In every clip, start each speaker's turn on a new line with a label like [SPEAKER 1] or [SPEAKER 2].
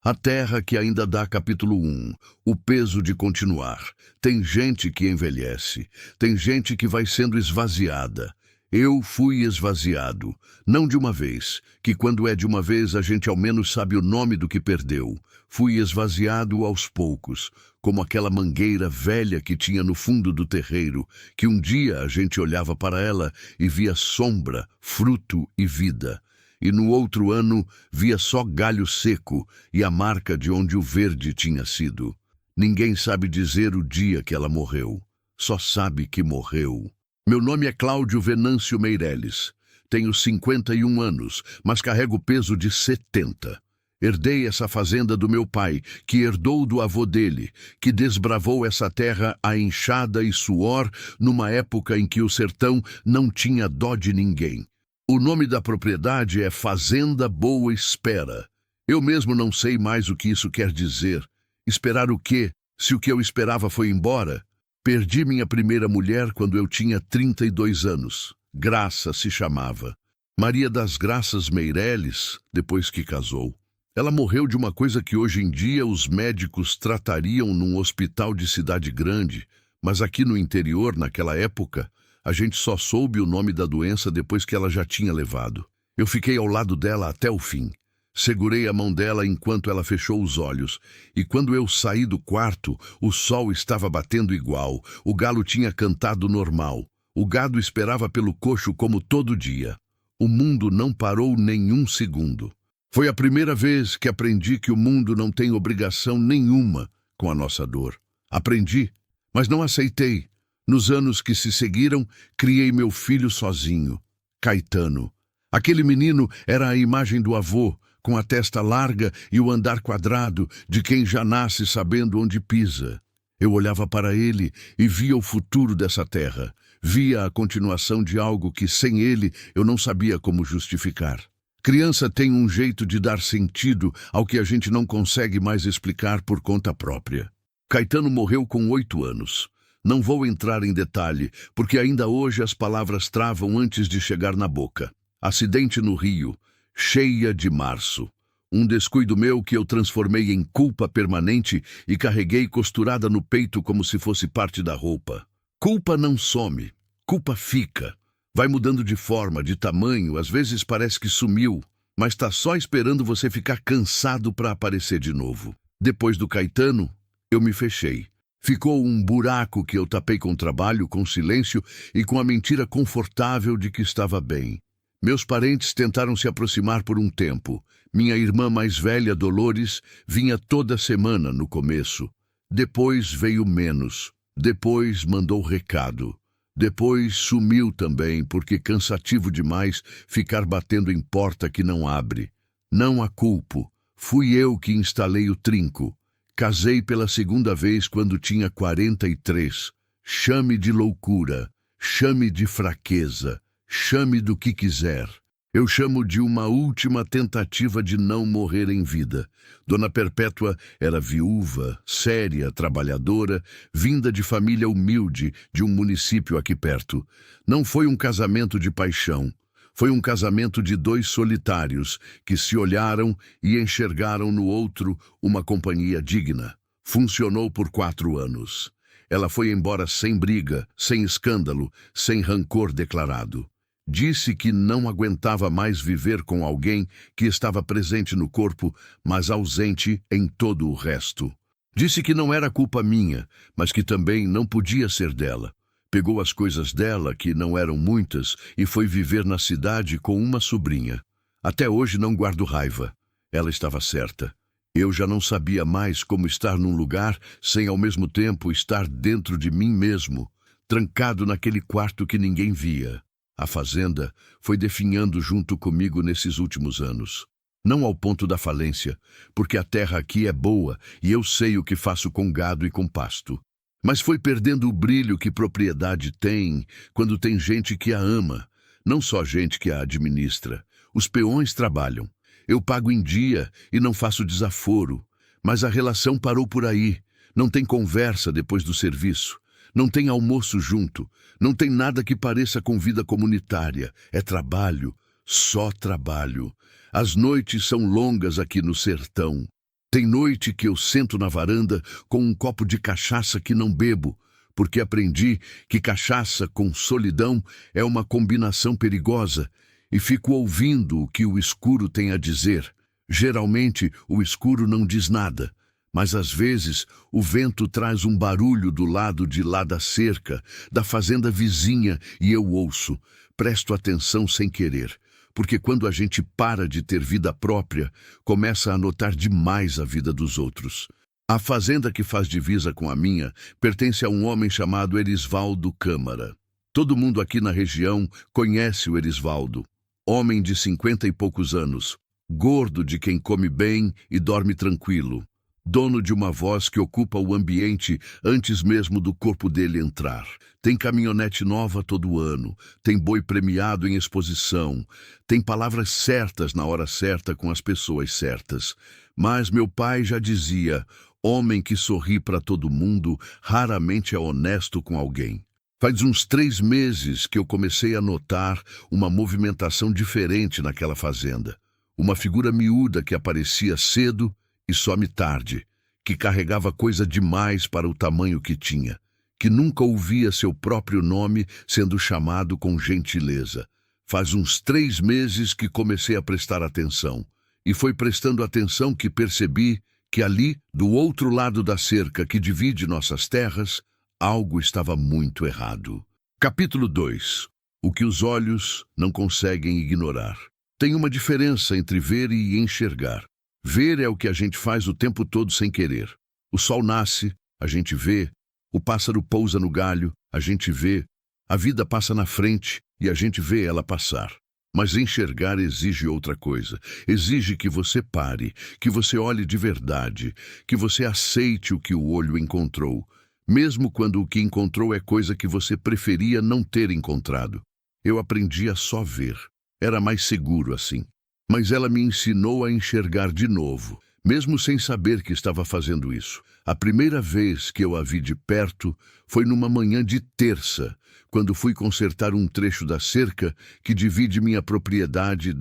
[SPEAKER 1] A terra que ainda dá capítulo 1, o peso de continuar. Tem gente que envelhece, tem gente que vai sendo esvaziada. Eu fui esvaziado, não de uma vez, que quando é de uma vez a gente ao menos sabe o nome do que perdeu. Fui esvaziado aos poucos, como aquela mangueira velha que tinha no fundo do terreiro, que um dia a gente olhava para ela e via sombra, fruto e vida. E no outro ano via só galho seco e a marca de onde o verde tinha sido. Ninguém sabe dizer o dia que ela morreu, só sabe que morreu. Meu nome é Cláudio Venâncio Meireles. Tenho 51 anos, mas carrego o peso de 70. Herdei essa fazenda do meu pai, que herdou do avô dele, que desbravou essa terra a enxada e suor numa época em que o sertão não tinha dó de ninguém. O nome da propriedade é Fazenda Boa Espera. Eu mesmo não sei mais o que isso quer dizer. Esperar o quê, se o que eu esperava foi embora? Perdi minha primeira mulher quando eu tinha 32 anos. Graça se chamava. Maria das Graças Meireles, depois que casou. Ela morreu de uma coisa que hoje em dia os médicos tratariam num hospital de cidade grande, mas aqui no interior, naquela época, a gente só soube o nome da doença depois que ela já tinha levado. Eu fiquei ao lado dela até o fim. Segurei a mão dela enquanto ela fechou os olhos, e quando eu saí do quarto, o sol estava batendo igual, o galo tinha cantado normal, o gado esperava pelo coxo como todo dia. O mundo não parou nenhum segundo. Foi a primeira vez que aprendi que o mundo não tem obrigação nenhuma com a nossa dor. Aprendi, mas não aceitei. Nos anos que se seguiram, criei meu filho sozinho, Caetano. Aquele menino era a imagem do avô, com a testa larga e o andar quadrado de quem já nasce sabendo onde pisa. Eu olhava para ele e via o futuro dessa terra, via a continuação de algo que sem ele eu não sabia como justificar. Criança tem um jeito de dar sentido ao que a gente não consegue mais explicar por conta própria. Caetano morreu com 8 anos. Não vou entrar em detalhe, porque ainda hoje as palavras travam antes de chegar na boca. Acidente no Rio, cheia de março. Um descuido meu que eu transformei em culpa permanente e carreguei costurada no peito como se fosse parte da roupa. Culpa não some, culpa fica. Vai mudando de forma, de tamanho, às vezes parece que sumiu, mas tá só esperando você ficar cansado para aparecer de novo. Depois do Caetano, eu me fechei. Ficou um buraco que eu tapei com trabalho, com silêncio e com a mentira confortável de que estava bem. Meus parentes tentaram se aproximar por um tempo. Minha irmã mais velha, Dolores, vinha toda semana no começo. Depois veio menos. Depois mandou recado. Depois sumiu também, porque cansativo demais ficar batendo em porta que não abre. Não a culpo. Fui eu que instalei o trinco. Casei pela segunda vez quando tinha 43. Chame de loucura, chame de fraqueza, chame do que quiser. Eu chamo de uma última tentativa de não morrer em vida. Dona Perpétua era viúva, séria, trabalhadora, vinda de família humilde de um município aqui perto. Não foi um casamento de paixão. Foi um casamento de 2 solitários que se olharam e enxergaram no outro uma companhia digna. Funcionou por 4 anos. Ela foi embora sem briga, sem escândalo, sem rancor declarado. Disse que não aguentava mais viver com alguém que estava presente no corpo, mas ausente em todo o resto. Disse que não era culpa minha, mas que também não podia ser dela. Pegou as coisas dela, que não eram muitas, e foi viver na cidade com uma sobrinha. Até hoje não guardo raiva. Ela estava certa. Eu já não sabia mais como estar num lugar sem ao mesmo tempo estar dentro de mim mesmo, trancado naquele quarto que ninguém via. A fazenda foi definhando junto comigo nesses últimos anos. Não ao ponto da falência, porque a terra aqui é boa e eu sei o que faço com gado e com pasto. Mas foi perdendo o brilho que propriedade tem quando tem gente que a ama, não só gente que a administra. Os peões trabalham. Eu pago em dia e não faço desaforo, mas a relação parou por aí. Não tem conversa depois do serviço. Não tem almoço junto, não tem nada que pareça com vida comunitária. É trabalho, só trabalho. As noites são longas aqui no sertão. Tem noite que eu sento na varanda com um copo de cachaça que não bebo, porque aprendi que cachaça com solidão é uma combinação perigosa, e fico ouvindo o que o escuro tem a dizer. Geralmente, o escuro não diz nada, mas às vezes o vento traz um barulho do lado de lá da cerca, da fazenda vizinha, e eu ouço. Presto atenção sem querer, porque quando a gente para de ter vida própria, começa a notar demais a vida dos outros. A fazenda que faz divisa com a minha pertence a um homem chamado Erisvaldo Câmara. Todo mundo aqui na região conhece o Erisvaldo. Homem de 50 e poucos anos, gordo de quem come bem e dorme tranquilo. Dono de uma voz que ocupa o ambiente antes mesmo do corpo dele entrar. Tem caminhonete nova todo ano, tem boi premiado em exposição, tem palavras certas na hora certa com as pessoas certas. Mas meu pai já dizia, homem que sorri para todo mundo raramente é honesto com alguém. Faz uns 3 meses que eu comecei a notar uma movimentação diferente naquela fazenda. Uma figura miúda que aparecia cedo e some tarde, que carregava coisa demais para o tamanho que tinha, que nunca ouvia seu próprio nome sendo chamado com gentileza. Faz uns 3 meses que comecei a prestar atenção, e foi prestando atenção que percebi que ali, do outro lado da cerca que divide nossas terras, algo estava muito errado. Capítulo 2. O que os olhos não conseguem ignorar. Tem uma diferença entre ver e enxergar. Ver é o que a gente faz o tempo todo sem querer. O sol nasce, a gente vê. O pássaro pousa no galho, a gente vê. A vida passa na frente e a gente vê ela passar. Mas enxergar exige outra coisa. Exige que você pare, que você olhe de verdade, que você aceite o que o olho encontrou, mesmo quando o que encontrou é coisa que você preferia não ter encontrado. Eu aprendi a só ver. Era mais seguro assim. Mas ela me ensinou a enxergar de novo, mesmo sem saber que estava fazendo isso. A primeira vez que eu a vi de perto foi numa manhã de terça, quando fui consertar um trecho da cerca que divide minha propriedade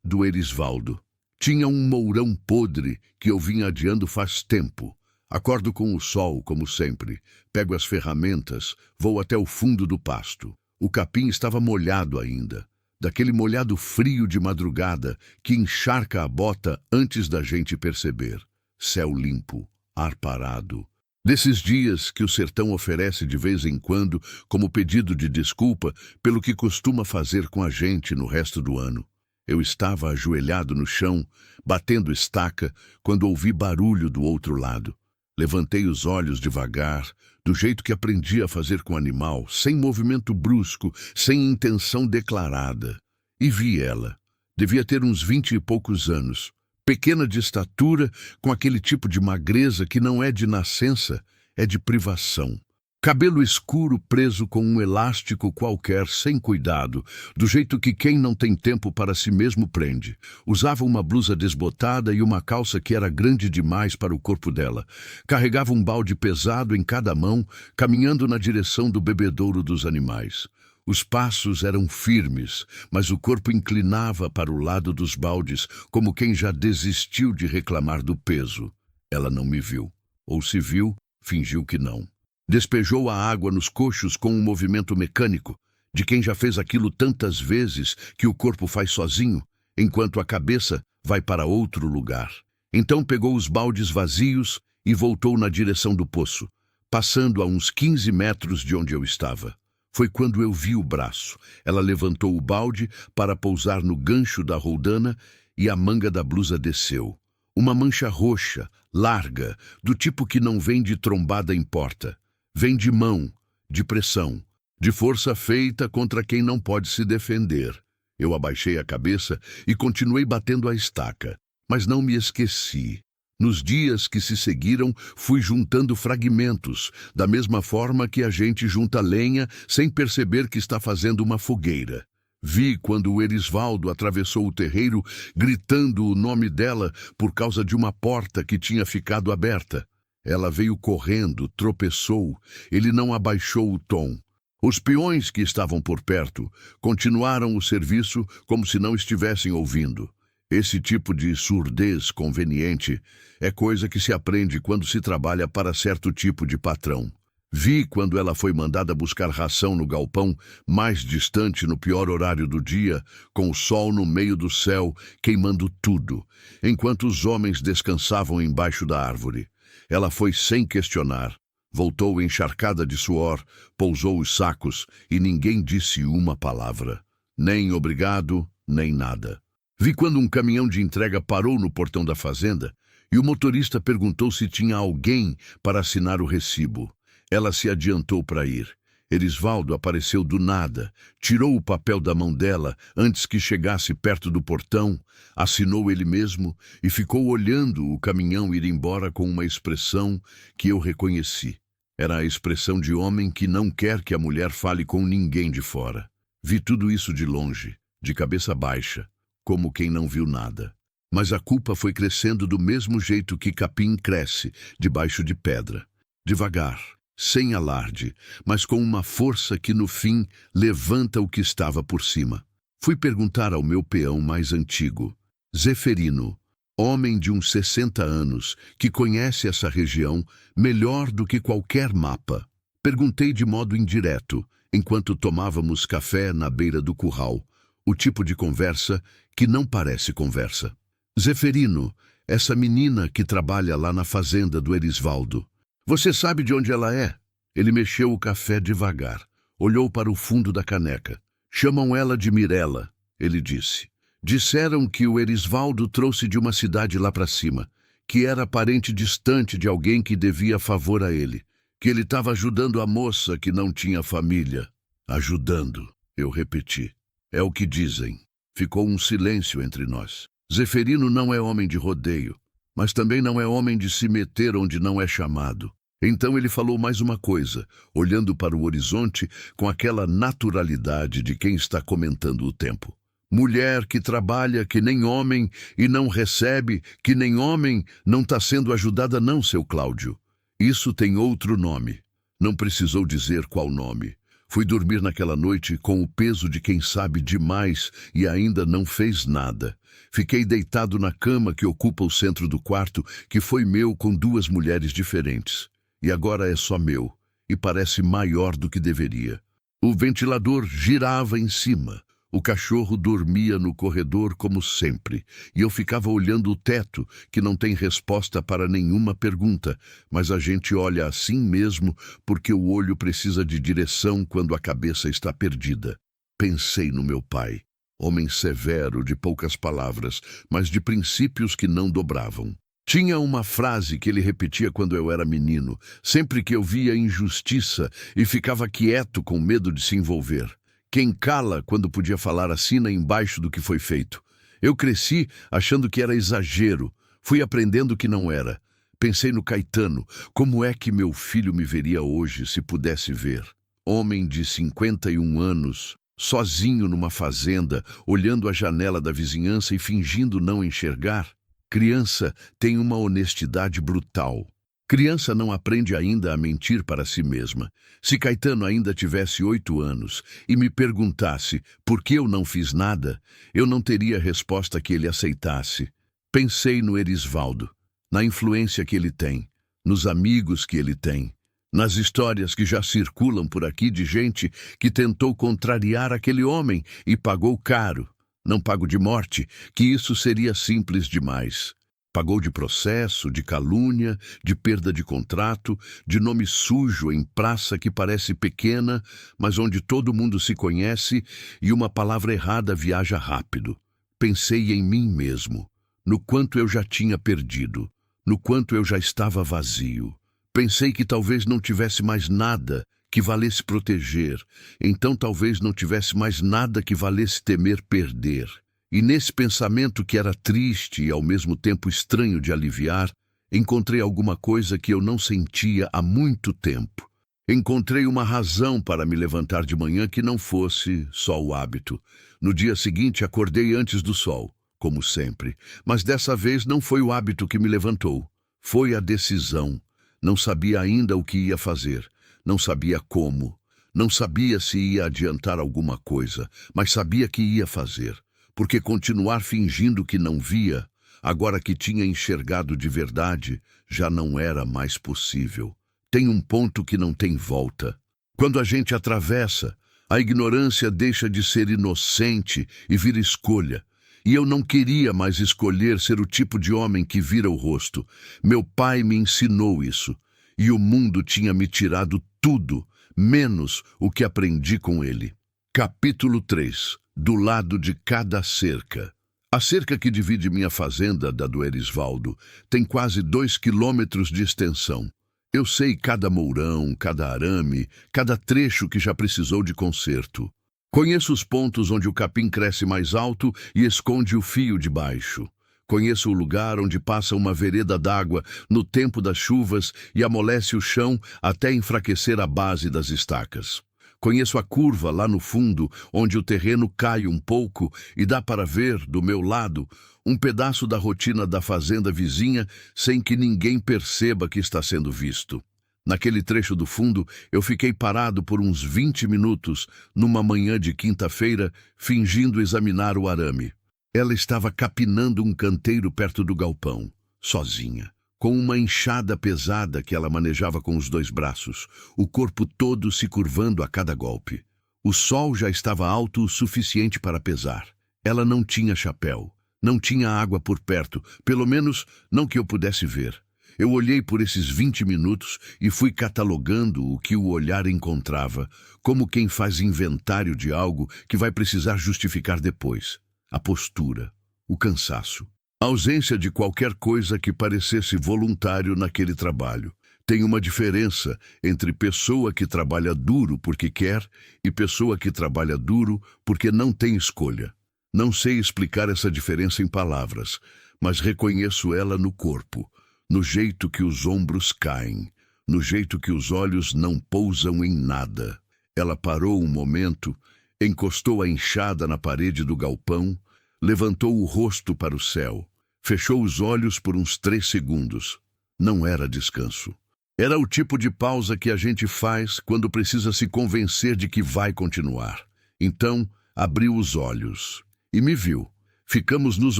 [SPEAKER 1] do Erisvaldo. Tinha um mourão podre que eu vinha adiando faz tempo. Acordo com o sol, como sempre. Pego as ferramentas, vou até o fundo do pasto. O capim estava molhado ainda. Daquele molhado frio de madrugada que encharca a bota antes da gente perceber. Céu limpo, ar parado. Desses dias que o sertão oferece de vez em quando como pedido de desculpa pelo que costuma fazer com a gente no resto do ano. Eu estava ajoelhado no chão, batendo estaca, quando ouvi barulho do outro lado. Levantei os olhos devagar, do jeito que aprendi a fazer com o animal, sem movimento brusco, sem intenção declarada. E vi ela. Devia ter uns 20 e poucos anos. Pequena de estatura, com aquele tipo de magreza que não é de nascença, é de privação. Cabelo escuro preso com um elástico qualquer sem cuidado, do jeito que quem não tem tempo para si mesmo prende. Usava uma blusa desbotada e uma calça que era grande demais para o corpo dela. Carregava um balde pesado em cada mão, caminhando na direção do bebedouro dos animais. Os passos eram firmes, mas o corpo inclinava para o lado dos baldes, como quem já desistiu de reclamar do peso. Ela não me viu. Ou se viu, fingiu que não. Despejou a água nos coxos com um movimento mecânico, de quem já fez aquilo tantas vezes que o corpo faz sozinho, enquanto a cabeça vai para outro lugar. Então pegou os baldes vazios e voltou na direção do poço, passando a uns 15 metros de onde eu estava. Foi quando eu vi o braço. Ela levantou o balde para pousar no gancho da roldana e a manga da blusa desceu. Uma mancha roxa, larga, do tipo que não vem de trombada em porta. Vem de mão, de pressão, de força feita contra quem não pode se defender. Eu abaixei a cabeça e continuei batendo a estaca, mas não me esqueci. Nos dias que se seguiram, fui juntando fragmentos, da mesma forma que a gente junta lenha sem perceber que está fazendo uma fogueira. Vi quando o Erisvaldo atravessou o terreiro, gritando o nome dela por causa de uma porta que tinha ficado aberta. Ela veio correndo, tropeçou, ele não abaixou o tom. Os peões que estavam por perto continuaram o serviço como se não estivessem ouvindo. Esse tipo de surdez conveniente é coisa que se aprende quando se trabalha para certo tipo de patrão. Vi quando ela foi mandada buscar ração no galpão mais distante no pior horário do dia, com o sol no meio do céu, queimando tudo, enquanto os homens descansavam embaixo da árvore. Ela foi sem questionar. Voltou encharcada de suor, pousou os sacos e ninguém disse uma palavra. Nem obrigado, nem nada. Vi quando um caminhão de entrega parou no portão da fazenda e o motorista perguntou se tinha alguém para assinar o recibo. Ela se adiantou para ir. Erisvaldo apareceu do nada, tirou o papel da mão dela antes que chegasse perto do portão, assinou ele mesmo e ficou olhando o caminhão ir embora com uma expressão que eu reconheci. Era a expressão de homem que não quer que a mulher fale com ninguém de fora. Vi tudo isso de longe, de cabeça baixa, como quem não viu nada. Mas a culpa foi crescendo do mesmo jeito que capim cresce, debaixo de pedra. Devagar, sem alarde, mas com uma força que no fim levanta o que estava por cima. Fui perguntar ao meu peão mais antigo, Zeferino, homem de uns 60 anos, que conhece essa região melhor do que qualquer mapa. Perguntei de modo indireto, enquanto tomávamos café na beira do curral, o tipo de conversa que não parece conversa. Zeferino, essa menina que trabalha lá na fazenda do Erisvaldo. Você sabe de onde ela é? Ele mexeu o café devagar, olhou para o fundo da caneca. Chamam ela de Mirela, ele disse. Disseram que o Erisvaldo trouxe de uma cidade lá para cima, que era parente distante de alguém que devia favor a ele, que ele estava ajudando a moça que não tinha família. Ajudando, eu repeti. É o que dizem. Ficou um silêncio entre nós. Zeferino não é homem de rodeio, mas também não é homem de se meter onde não é chamado. Então ele falou mais uma coisa, olhando para o horizonte com aquela naturalidade de quem está comentando o tempo. Mulher que trabalha que nem homem e não recebe que nem homem não está sendo ajudada não, seu Cláudio. Isso tem outro nome. Não precisou dizer qual nome. Fui dormir naquela noite com o peso de quem sabe demais e ainda não fez nada. Fiquei deitado na cama que ocupa o centro do quarto, que foi meu com duas mulheres diferentes. E agora é só meu, e parece maior do que deveria. O ventilador girava em cima. O cachorro dormia no corredor como sempre, e eu ficava olhando o teto, que não tem resposta para nenhuma pergunta, mas a gente olha assim mesmo porque o olho precisa de direção quando a cabeça está perdida. Pensei no meu pai, homem severo, de poucas palavras, mas de princípios que não dobravam. Tinha uma frase que ele repetia quando eu era menino, sempre que eu via injustiça e ficava quieto com medo de se envolver. Quem cala quando podia falar assina embaixo do que foi feito. Eu cresci achando que era exagero. Fui aprendendo que não era. Pensei no Caetano. Como é que meu filho me veria hoje se pudesse ver? Homem de 51 anos, sozinho numa fazenda, olhando a janela da vizinhança e fingindo não enxergar. Criança tem uma honestidade brutal. Criança não aprende ainda a mentir para si mesma. Se Caetano ainda tivesse 8 anos e me perguntasse por que eu não fiz nada, eu não teria resposta que ele aceitasse. Pensei no Erisvaldo, na influência que ele tem, nos amigos que ele tem, nas histórias que já circulam por aqui de gente que tentou contrariar aquele homem e pagou caro. Não pago de morte, que isso seria simples demais. Pagou de processo, de calúnia, de perda de contrato, de nome sujo em praça que parece pequena, mas onde todo mundo se conhece e uma palavra errada viaja rápido. Pensei em mim mesmo, no quanto eu já tinha perdido, no quanto eu já estava vazio. Pensei que talvez não tivesse mais nada que valesse proteger, então talvez não tivesse mais nada que valesse temer perder. E nesse pensamento que era triste e ao mesmo tempo estranho de aliviar, encontrei alguma coisa que eu não sentia há muito tempo. Encontrei uma razão para me levantar de manhã que não fosse só o hábito. No dia seguinte acordei antes do sol, como sempre, mas dessa vez não foi o hábito que me levantou. Foi a decisão. Não sabia ainda o que ia fazer, não sabia como, não sabia se ia adiantar alguma coisa, mas sabia que ia fazer. porque continuar fingindo que não via, agora que tinha enxergado de verdade, já não era mais possível. Tem um ponto que não tem volta. Quando a gente atravessa, a ignorância deixa de ser inocente e vira escolha. E eu não queria mais escolher ser o tipo de homem que vira o rosto. Meu pai me ensinou isso. E o mundo tinha me tirado tudo, menos o que aprendi com ele. Capítulo 3. Do lado de cada cerca. A cerca que divide minha fazenda da do Erisvaldo tem quase 2 quilômetros de extensão. Eu sei cada mourão, cada arame, cada trecho que já precisou de conserto. Conheço os pontos onde o capim cresce mais alto e esconde o fio de baixo. Conheço o lugar onde passa uma vereda d'água no tempo das chuvas e amolece o chão até enfraquecer a base das estacas. Conheço a curva lá no fundo, onde o terreno cai um pouco e dá para ver, do meu lado, um pedaço da rotina da fazenda vizinha sem que ninguém perceba que está sendo visto. Naquele trecho do fundo, eu fiquei parado por uns 20 minutos, numa manhã de quinta-feira, fingindo examinar o arame. Ela estava capinando um canteiro perto do galpão, sozinha, com uma enxada pesada que ela manejava com os 2 braços, o corpo todo se curvando a cada golpe. O sol já estava alto o suficiente para pesar. Ela não tinha chapéu, não tinha água por perto, pelo menos não que eu pudesse ver. Eu olhei por esses 20 minutos e fui catalogando o que o olhar encontrava, como quem faz inventário de algo que vai precisar justificar depois. A postura, o cansaço, a ausência de qualquer coisa que parecesse voluntário naquele trabalho. Tem uma diferença entre pessoa que trabalha duro porque quer e pessoa que trabalha duro porque não tem escolha. Não sei explicar essa diferença em palavras, mas reconheço ela no corpo, no jeito que os ombros caem, no jeito que os olhos não pousam em nada. Ela parou um momento, encostou a enxada na parede do galpão, levantou o rosto para o céu, fechou os olhos por uns 3 segundos. Não era descanso. Era o tipo de pausa que a gente faz quando precisa se convencer de que vai continuar. Então, abriu os olhos e me viu. Ficamos nos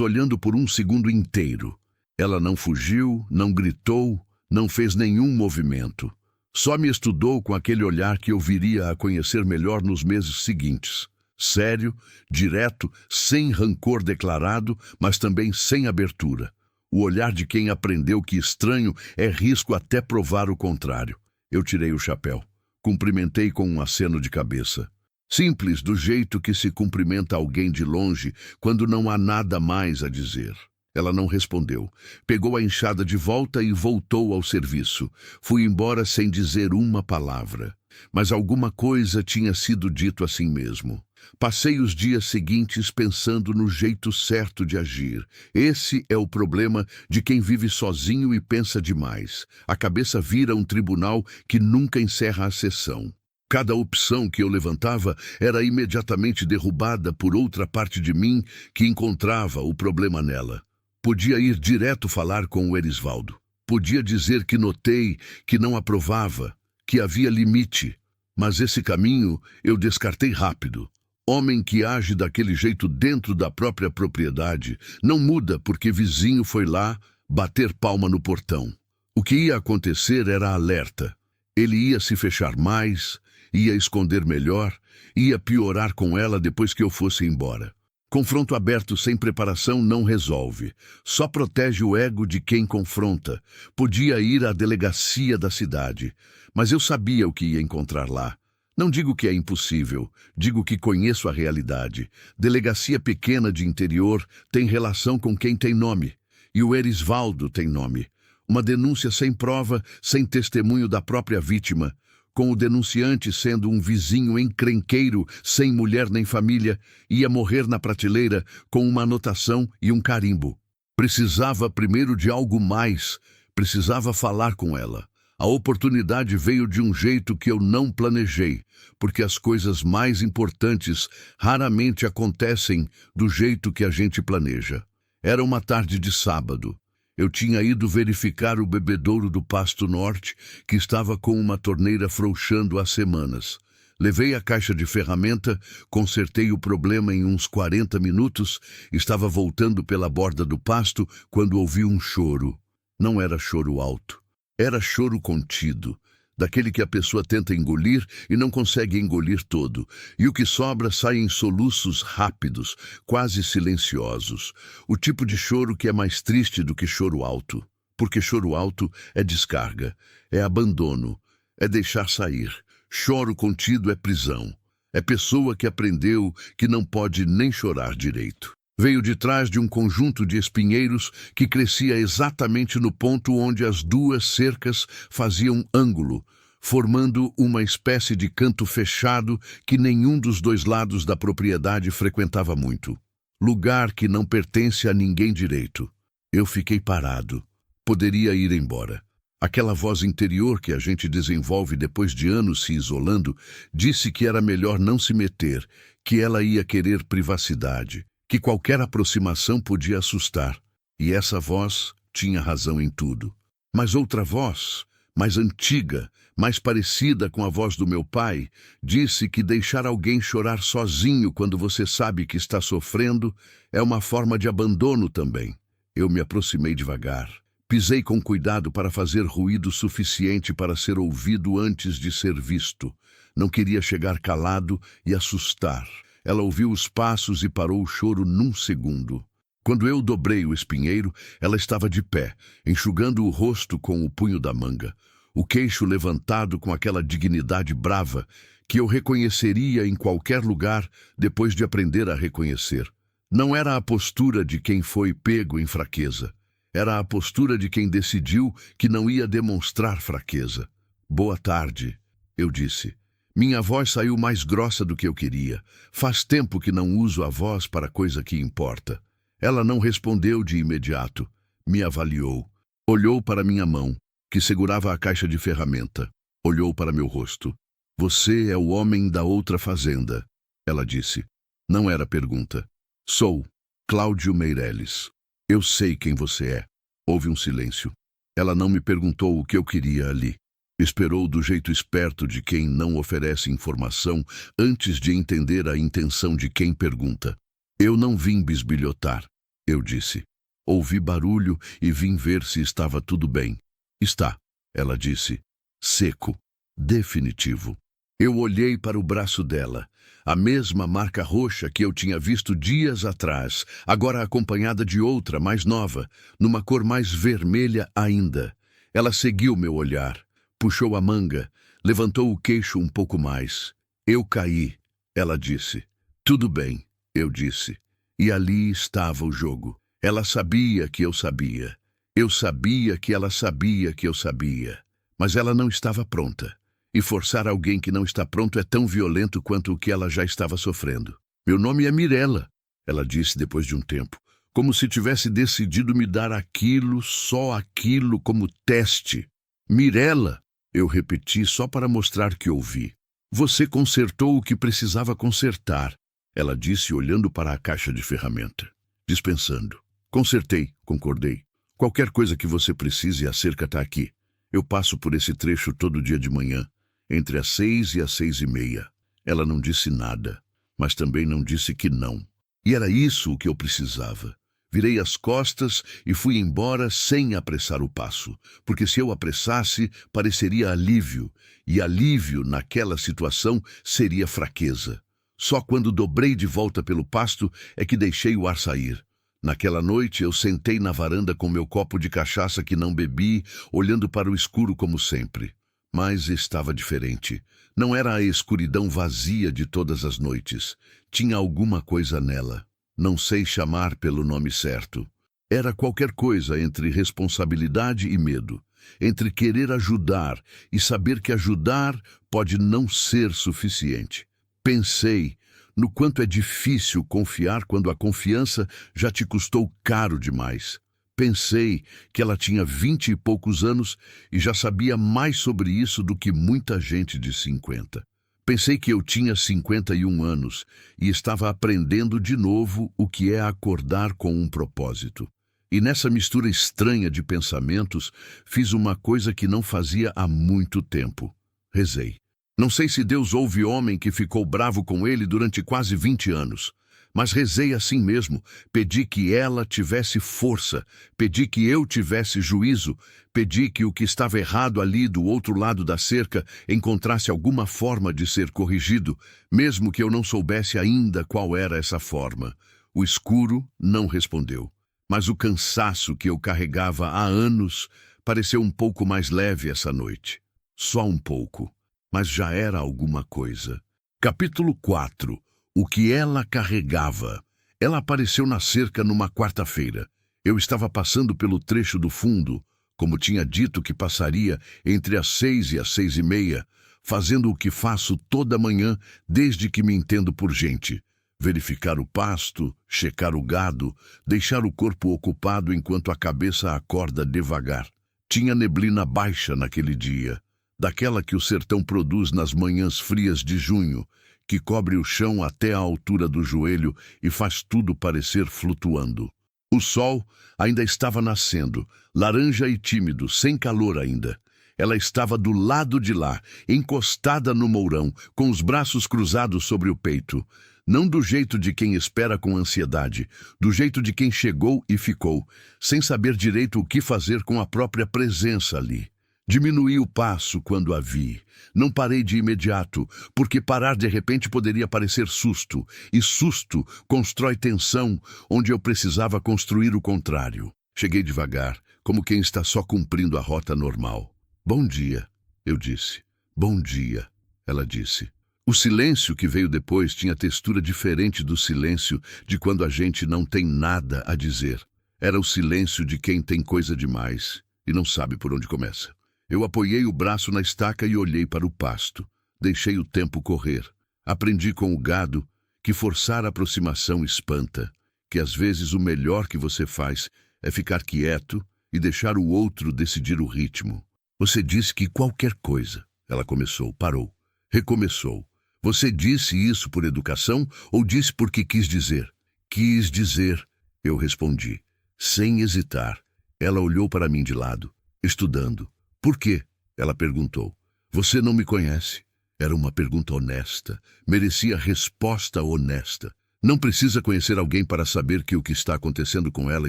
[SPEAKER 1] olhando por um segundo inteiro. Ela não fugiu, não gritou, não fez nenhum movimento. Só me estudou com aquele olhar que eu viria a conhecer melhor nos meses seguintes. Sério, direto, sem rancor declarado, mas também sem abertura. O olhar de quem aprendeu que estranho é risco até provar o contrário. Eu tirei o chapéu. Cumprimentei com um aceno de cabeça. Simples, do jeito que se cumprimenta alguém de longe quando não há nada mais a dizer. Ela não respondeu. Pegou a enxada de volta e voltou ao serviço. Fui embora sem dizer uma palavra. Mas alguma coisa tinha sido dito assim mesmo. Passei os dias seguintes pensando no jeito certo de agir. Esse é o problema de quem vive sozinho e pensa demais. A cabeça vira um tribunal que nunca encerra a sessão. Cada opção que eu levantava era imediatamente derrubada por outra parte de mim que encontrava o problema nela. Podia ir direto falar com o Erisvaldo. Podia dizer que notei, que não aprovava, que havia limite. Mas esse caminho eu descartei rápido. Homem que age daquele jeito dentro da própria propriedade não muda porque vizinho foi lá bater palma no portão. O que ia acontecer era alerta. Ele ia se fechar mais, ia esconder melhor, ia piorar com ela depois que eu fosse embora. Confronto aberto sem preparação não resolve. Só protege o ego de quem confronta. Podia ir à delegacia da cidade, mas eu sabia o que ia encontrar lá. Não digo que é impossível, digo que conheço a realidade. Delegacia pequena de interior tem relação com quem tem nome. E o Erisvaldo tem nome. Uma denúncia sem prova, sem testemunho da própria vítima, com o denunciante sendo um vizinho encrenqueiro, sem mulher nem família, ia morrer na prateleira com uma anotação e um carimbo. Precisava primeiro de algo mais, precisava falar com ela. A oportunidade veio de um jeito que eu não planejei, porque as coisas mais importantes raramente acontecem do jeito que a gente planeja. Era uma tarde de sábado. Eu tinha ido verificar o bebedouro do Pasto Norte, que estava com uma torneira frouxando há semanas. Levei a caixa de ferramenta, consertei o problema em uns 40 minutos, estava voltando pela borda do pasto quando ouvi um choro. Não era choro alto, era choro contido, daquele que a pessoa tenta engolir e não consegue engolir todo, e o que sobra sai em soluços rápidos, quase silenciosos. O tipo de choro que é mais triste do que choro alto, porque choro alto é descarga, é abandono, é deixar sair. Choro contido é prisão, é pessoa que aprendeu que não pode nem chorar direito. Veio de trás de um conjunto de espinheiros que crescia exatamente no ponto onde as duas cercas faziam ângulo, formando uma espécie de canto fechado que nenhum dos dois lados da propriedade frequentava muito. Lugar que não pertence a ninguém direito. Eu fiquei parado. Poderia ir embora. Aquela voz interior que a gente desenvolve depois de anos se isolando disse que era melhor não se meter, que ela ia querer privacidade, que qualquer aproximação podia assustar. E essa voz tinha razão em tudo. Mas outra voz, mais antiga, mais parecida com a voz do meu pai, disse que deixar alguém chorar sozinho quando você sabe que está sofrendo é uma forma de abandono também. Eu me aproximei devagar. Pisei com cuidado para fazer ruído suficiente para ser ouvido antes de ser visto. Não queria chegar calado e assustar. Ela ouviu os passos e parou o choro num segundo. Quando eu dobrei o espinheiro, ela estava de pé, enxugando o rosto com o punho da manga, o queixo levantado com aquela dignidade brava que eu reconheceria em qualquer lugar depois de aprender a reconhecer. Não era a postura de quem foi pego em fraqueza. Era a postura de quem decidiu que não ia demonstrar fraqueza. Boa tarde, eu disse. Minha voz saiu mais grossa do que eu queria. Faz tempo que não uso a voz para coisa que importa. Ela não respondeu de imediato. Me avaliou. Olhou para minha mão, que segurava a caixa de ferramenta. Olhou para meu rosto. Você é o homem da outra fazenda, ela disse. Não era pergunta. Sou Cláudio Meireles. Eu sei quem você é. Houve um silêncio. Ela não me perguntou o que eu queria ali. Esperou do jeito esperto de quem não oferece informação antes de entender a intenção de quem pergunta. Eu não vim bisbilhotar, eu disse. Ouvi barulho e vim ver se estava tudo bem. Está, ela disse. Seco. Definitivo. Eu olhei para o braço dela. A mesma marca roxa que eu tinha visto dias atrás, agora acompanhada de outra, mais nova, numa cor mais vermelha ainda. Ela seguiu meu olhar, puxou a manga, levantou o queixo um pouco mais. Eu caí, ela disse. Tudo bem, eu disse. E ali estava o jogo. Ela sabia que eu sabia. Eu sabia que ela sabia que eu sabia. Mas ela não estava pronta. E forçar alguém que não está pronto é tão violento quanto o que ela já estava sofrendo. Meu nome é Mirella, ela disse depois de um tempo, como se tivesse decidido me dar aquilo, só aquilo, como teste. Mirella, eu repeti só para mostrar que ouvi. Você consertou o que precisava consertar, ela disse olhando para a caixa de ferramenta, dispensando. Consertei, concordei. Qualquer coisa que você precise, a cerca está aqui. Eu passo por esse trecho todo dia de manhã. Entre as 6 e as 6:30. Ela não disse nada, mas também não disse que não. E era isso o que eu precisava. Virei as costas e fui embora sem apressar o passo, porque se eu apressasse, pareceria alívio, e alívio naquela situação seria fraqueza. Só quando dobrei de volta pelo pasto é que deixei o ar sair. Naquela noite eu sentei na varanda com meu copo de cachaça que não bebi, olhando para o escuro como sempre. Mas estava diferente. Não era a escuridão vazia de todas as noites. Tinha alguma coisa nela. Não sei chamar pelo nome certo. Era qualquer coisa entre responsabilidade e medo. Entre querer ajudar e saber que ajudar pode não ser suficiente. Pensei no quanto é difícil confiar quando a confiança já te custou caro demais. Pensei que ela tinha 20 e poucos anos e já sabia mais sobre isso do que muita gente de 50. Pensei que eu tinha 51 anos e estava aprendendo de novo o que é acordar com um propósito. E nessa mistura estranha de pensamentos, fiz uma coisa que não fazia há muito tempo. Rezei. Não sei se Deus ouve homem que ficou bravo com ele durante quase 20 anos. Mas rezei assim mesmo, pedi que ela tivesse força, pedi que eu tivesse juízo, pedi que o que estava errado ali do outro lado da cerca encontrasse alguma forma de ser corrigido, mesmo que eu não soubesse ainda qual era essa forma. O escuro não respondeu, mas o cansaço que eu carregava há anos pareceu um pouco mais leve essa noite. Só um pouco, mas já era alguma coisa. Capítulo 4. O que ela carregava. Ela apareceu na cerca numa quarta-feira. Eu estava passando pelo trecho do fundo, como tinha dito que passaria entre as 6 e as 6:30, fazendo o que faço toda manhã desde que me entendo por gente. Verificar o pasto, checar o gado, deixar o corpo ocupado enquanto a cabeça acorda devagar. Tinha neblina baixa naquele dia, daquela que o sertão produz nas manhãs frias de junho, que cobre o chão até a altura do joelho e faz tudo parecer flutuando. O sol ainda estava nascendo, laranja e tímido, sem calor ainda. Ela estava do lado de lá, encostada no mourão, com os braços cruzados sobre o peito. Não do jeito de quem espera com ansiedade, do jeito de quem chegou e ficou, sem saber direito o que fazer com a própria presença ali. Diminuí o passo quando a vi. Não parei de imediato, porque parar de repente poderia parecer susto, e susto constrói tensão onde eu precisava construir o contrário. Cheguei devagar, como quem está só cumprindo a rota normal. Bom dia, eu disse. Bom dia, ela disse. O silêncio que veio depois tinha textura diferente do silêncio de quando a gente não tem nada a dizer. Era o silêncio de quem tem coisa demais e não sabe por onde começa. Eu apoiei o braço na estaca e olhei para o pasto. Deixei o tempo correr. Aprendi com o gado que forçar a aproximação espanta, que às vezes o melhor que você faz é ficar quieto e deixar o outro decidir o ritmo. Você disse que qualquer coisa. Ela começou, parou, recomeçou. Você disse isso por educação ou disse porque quis dizer? Quis dizer, eu respondi, sem hesitar. Ela olhou para mim de lado, estudando. Por quê? Ela perguntou. Você não me conhece? Era uma pergunta honesta. Merecia resposta honesta. Não precisa conhecer alguém para saber que o que está acontecendo com ela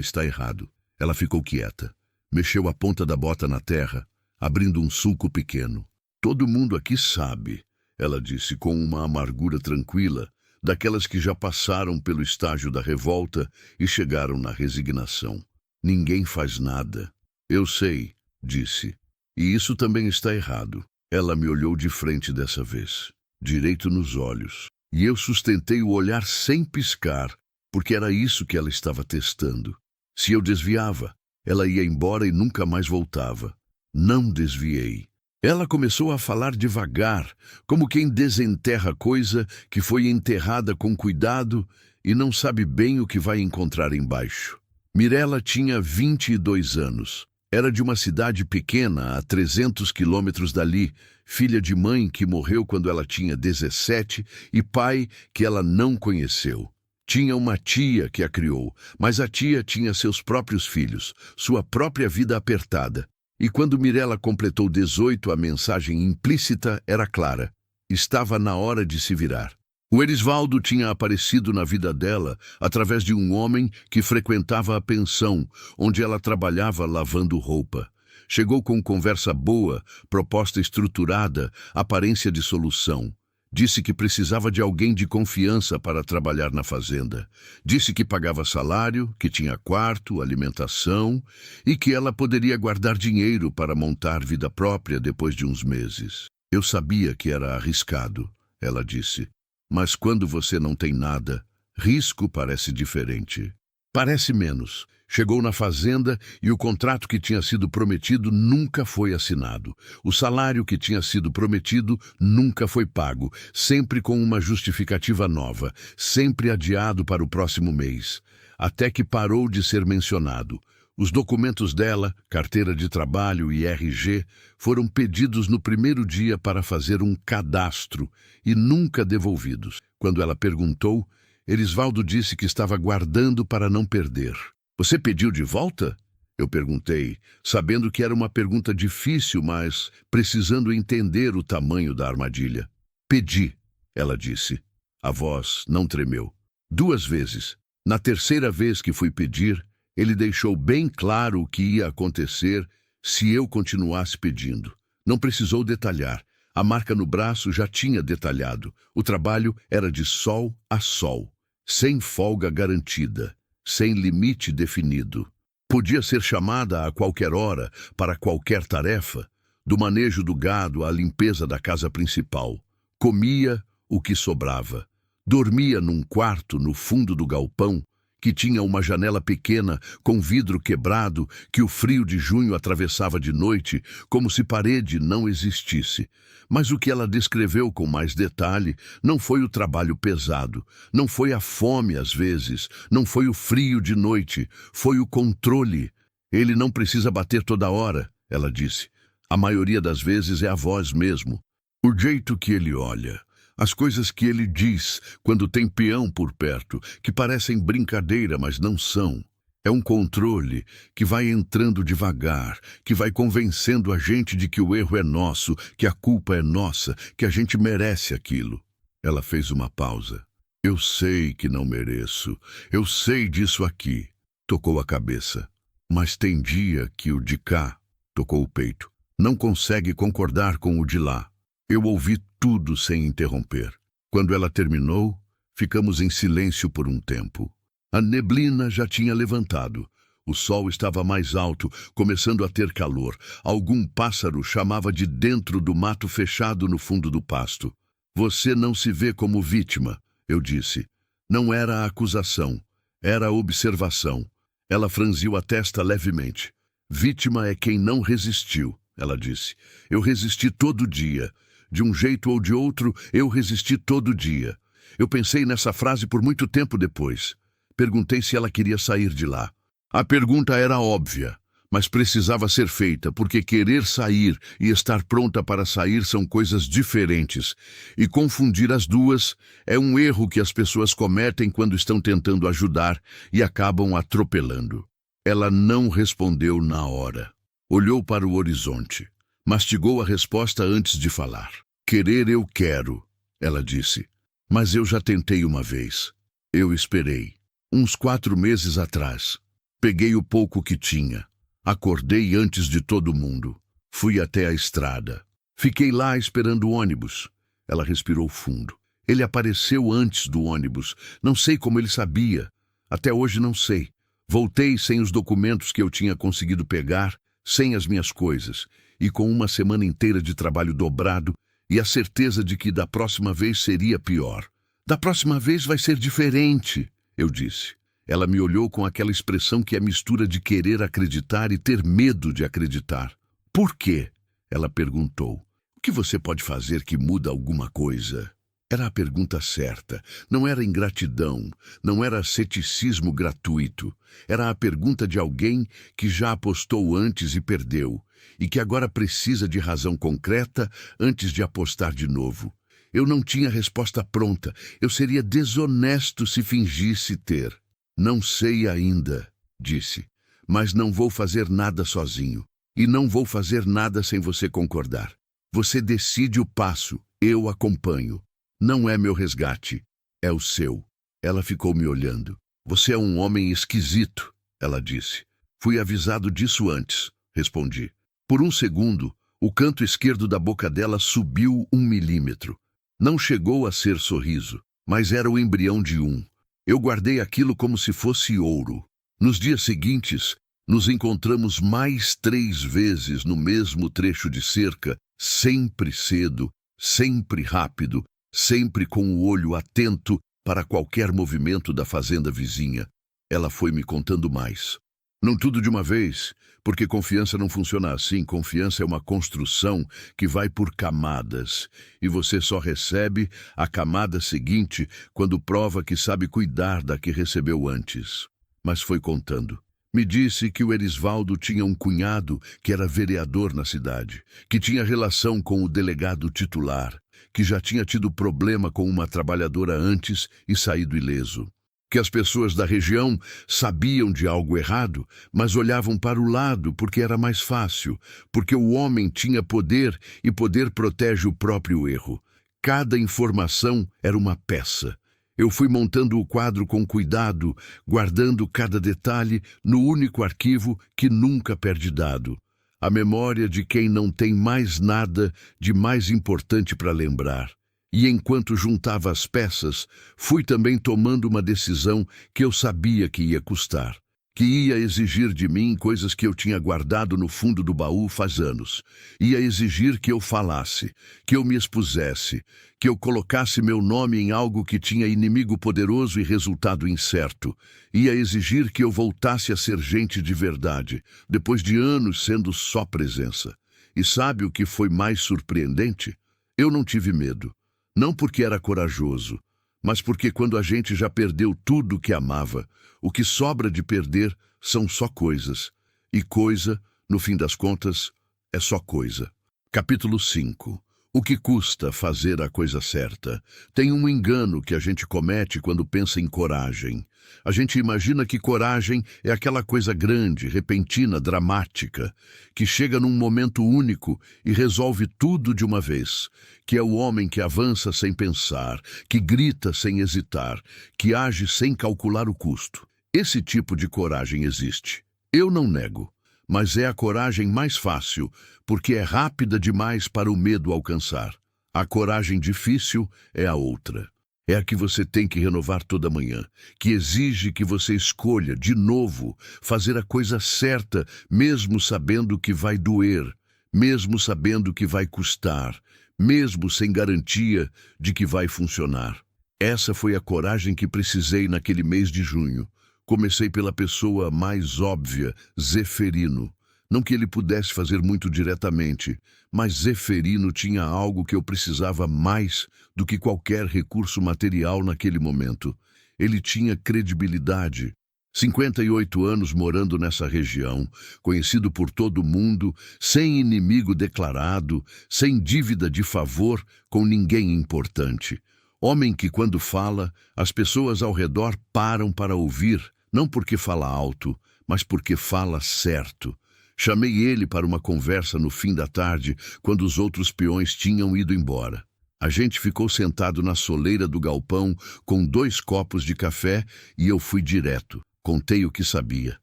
[SPEAKER 1] está errado. Ela ficou quieta. Mexeu a ponta da bota na terra, abrindo um sulco pequeno. Todo mundo aqui sabe, ela disse com uma amargura tranquila, daquelas que já passaram pelo estágio da revolta e chegaram na resignação. Ninguém faz nada. Eu sei, disse. E isso também está errado. Ela me olhou de frente dessa vez, direito nos olhos, e eu sustentei o olhar sem piscar, porque era isso que ela estava testando. Se eu desviava, ela ia embora e nunca mais voltava. Não desviei. Ela começou a falar devagar, como quem desenterra coisa que foi enterrada com cuidado e não sabe bem o que vai encontrar embaixo. Mirella tinha 22 anos. Era de uma cidade pequena, a 300 quilômetros dali, filha de mãe que morreu quando ela tinha 17 e pai que ela não conheceu. Tinha uma tia que a criou, mas a tia tinha seus próprios filhos, sua própria vida apertada. E quando Mirella completou 18, a mensagem implícita era clara. Estava na hora de se virar. O Erisvaldo tinha aparecido na vida dela através de um homem que frequentava a pensão, onde ela trabalhava lavando roupa. Chegou com conversa boa, proposta estruturada, aparência de solução. Disse que precisava de alguém de confiança para trabalhar na fazenda. Disse que pagava salário, que tinha quarto, alimentação e que ela poderia guardar dinheiro para montar vida própria depois de uns meses. Eu sabia que era arriscado, ela disse. Mas quando você não tem nada, risco parece diferente. Parece menos. Chegou na fazenda e o contrato que tinha sido prometido nunca foi assinado. O salário que tinha sido prometido nunca foi pago, sempre com uma justificativa nova, sempre adiado para o próximo mês, até que parou de ser mencionado. Os documentos dela, carteira de trabalho e RG, foram pedidos no primeiro dia para fazer um cadastro e nunca devolvidos. Quando ela perguntou, Erisvaldo disse que estava guardando para não perder. Você pediu de volta? Eu perguntei, sabendo que era uma pergunta difícil, mas precisando entender o tamanho da armadilha. Pedi, ela disse. A voz não tremeu. 2 vezes. Na terceira vez que fui pedir, ele deixou bem claro o que ia acontecer se eu continuasse pedindo. Não precisou detalhar. A marca no braço já tinha detalhado. O trabalho era de sol a sol, sem folga garantida, sem limite definido. Podia ser chamada a qualquer hora, para qualquer tarefa, do manejo do gado à limpeza da casa principal. Comia o que sobrava. Dormia num quarto no fundo do galpão, que tinha uma janela pequena com vidro quebrado que o frio de junho atravessava de noite, como se parede não existisse. Mas o que ela descreveu com mais detalhe não foi o trabalho pesado, não foi a fome às vezes, não foi o frio de noite, foi o controle. Ele não precisa bater toda hora, ela disse. A maioria das vezes é a voz mesmo. O jeito que ele olha. As coisas que ele diz quando tem peão por perto, que parecem brincadeira, mas não são. É um controle que vai entrando devagar, que vai convencendo a gente de que o erro é nosso, que a culpa é nossa, que a gente merece aquilo. Ela fez uma pausa. Eu sei que não mereço. Eu sei disso aqui. Tocou a cabeça. Mas tem dia que o de cá, tocou o peito, não consegue concordar com o de lá. Eu ouvi tudo sem interromper. Quando ela terminou, ficamos em silêncio por um tempo. A neblina já tinha levantado. O sol estava mais alto, começando a ter calor. Algum pássaro chamava de dentro do mato fechado no fundo do pasto. Você não se vê como vítima, eu disse. Não era acusação, era observação. Ela franziu a testa levemente. Vítima é quem não resistiu, ela disse. Eu resisti todo dia. De um jeito ou de outro, eu resisti todo dia. Eu pensei nessa frase por muito tempo depois. Perguntei se ela queria sair de lá. A pergunta era óbvia, mas precisava ser feita, porque querer sair e estar pronta para sair são coisas diferentes. E confundir as duas é um erro que as pessoas cometem quando estão tentando ajudar e acabam atropelando. Ela não respondeu na hora. Olhou para o horizonte. Mastigou a resposta antes de falar. Querer eu quero, ela disse. Mas eu já tentei uma vez. Eu esperei. Uns 4 meses atrás. Peguei o pouco que tinha. Acordei antes de todo mundo. Fui até a estrada. Fiquei lá esperando o ônibus. Ela respirou fundo. Ele apareceu antes do ônibus. Não sei como ele sabia. Até hoje não sei. Voltei sem os documentos que eu tinha conseguido pegar, sem as minhas coisas, e com uma semana inteira de trabalho dobrado e a certeza de que da próxima vez seria pior. Da próxima vez vai ser diferente, eu disse. Ela me olhou com aquela expressão que é mistura de querer acreditar e ter medo de acreditar. Por quê? Ela perguntou. O que você pode fazer que muda alguma coisa? Era a pergunta certa. Não era ingratidão, não era ceticismo gratuito. Era a pergunta de alguém que já apostou antes e perdeu, e que agora precisa de razão concreta antes de apostar de novo. Eu não tinha resposta pronta. Eu seria desonesto se fingisse ter. Não sei ainda, disse, mas não vou fazer nada sozinho. E não vou fazer nada sem você concordar. Você decide o passo, eu acompanho. Não é meu resgate, é o seu. Ela ficou me olhando. Você é um homem esquisito, ela disse. Fui avisado disso antes, respondi. Por um segundo, o canto esquerdo da boca dela subiu 1 milímetro. Não chegou a ser sorriso, mas era o embrião de um. Eu guardei aquilo como se fosse ouro. Nos dias seguintes, nos encontramos mais 3 vezes no mesmo trecho de cerca, sempre cedo, sempre rápido, sempre com o olho atento para qualquer movimento da fazenda vizinha. Ela foi me contando mais. Não tudo de uma vez, porque confiança não funciona assim. Confiança é uma construção que vai por camadas, e você só recebe a camada seguinte quando prova que sabe cuidar da que recebeu antes. Mas foi contando. Me disse que o Erisvaldo tinha um cunhado que era vereador na cidade, que tinha relação com o delegado titular, que já tinha tido problema com uma trabalhadora antes e saído ileso, que as pessoas da região sabiam de algo errado, mas olhavam para o lado porque era mais fácil, porque o homem tinha poder e poder protege o próprio erro. Cada informação era uma peça. Eu fui montando o quadro com cuidado, guardando cada detalhe no único arquivo que nunca perde dado. A memória de quem não tem mais nada de mais importante para lembrar. E enquanto juntava as peças, fui também tomando uma decisão que eu sabia que ia custar, que ia exigir de mim coisas que eu tinha guardado no fundo do baú faz anos. Ia exigir que eu falasse, que eu me expusesse, que eu colocasse meu nome em algo que tinha inimigo poderoso e resultado incerto. Ia exigir que eu voltasse a ser gente de verdade, depois de anos sendo só presença. E sabe o que foi mais surpreendente? Eu não tive medo. Não porque era corajoso, mas porque quando a gente já perdeu tudo que amava, o que sobra de perder são só coisas. E coisa, no fim das contas, é só coisa. Capítulo 5. O que custa fazer a coisa certa? Tem um engano que a gente comete quando pensa em coragem. A gente imagina que coragem é aquela coisa grande, repentina, dramática, que chega num momento único e resolve tudo de uma vez, que é o homem que avança sem pensar, que grita sem hesitar, que age sem calcular o custo. Esse tipo de coragem existe. Eu não nego. Mas é a coragem mais fácil, porque é rápida demais para o medo alcançar. A coragem difícil é a outra. É a que você tem que renovar toda manhã, que exige que você escolha, de novo, fazer a coisa certa, mesmo sabendo que vai doer, mesmo sabendo que vai custar, mesmo sem garantia de que vai funcionar. Essa foi a coragem que precisei naquele mês de junho. Comecei pela pessoa mais óbvia, Zeferino. Não que ele pudesse fazer muito diretamente, mas Zeferino tinha algo que eu precisava mais do que qualquer recurso material naquele momento. Ele tinha credibilidade. 58 anos morando nessa região, conhecido por todo mundo, sem inimigo declarado, sem dívida de favor com ninguém importante. Homem que, quando fala, as pessoas ao redor param para ouvir, não porque fala alto, mas porque fala certo. Chamei ele para uma conversa no fim da tarde, quando os outros peões tinham ido embora. A gente ficou sentado na soleira do galpão com 2 copos de café e eu fui direto. Contei o que sabia.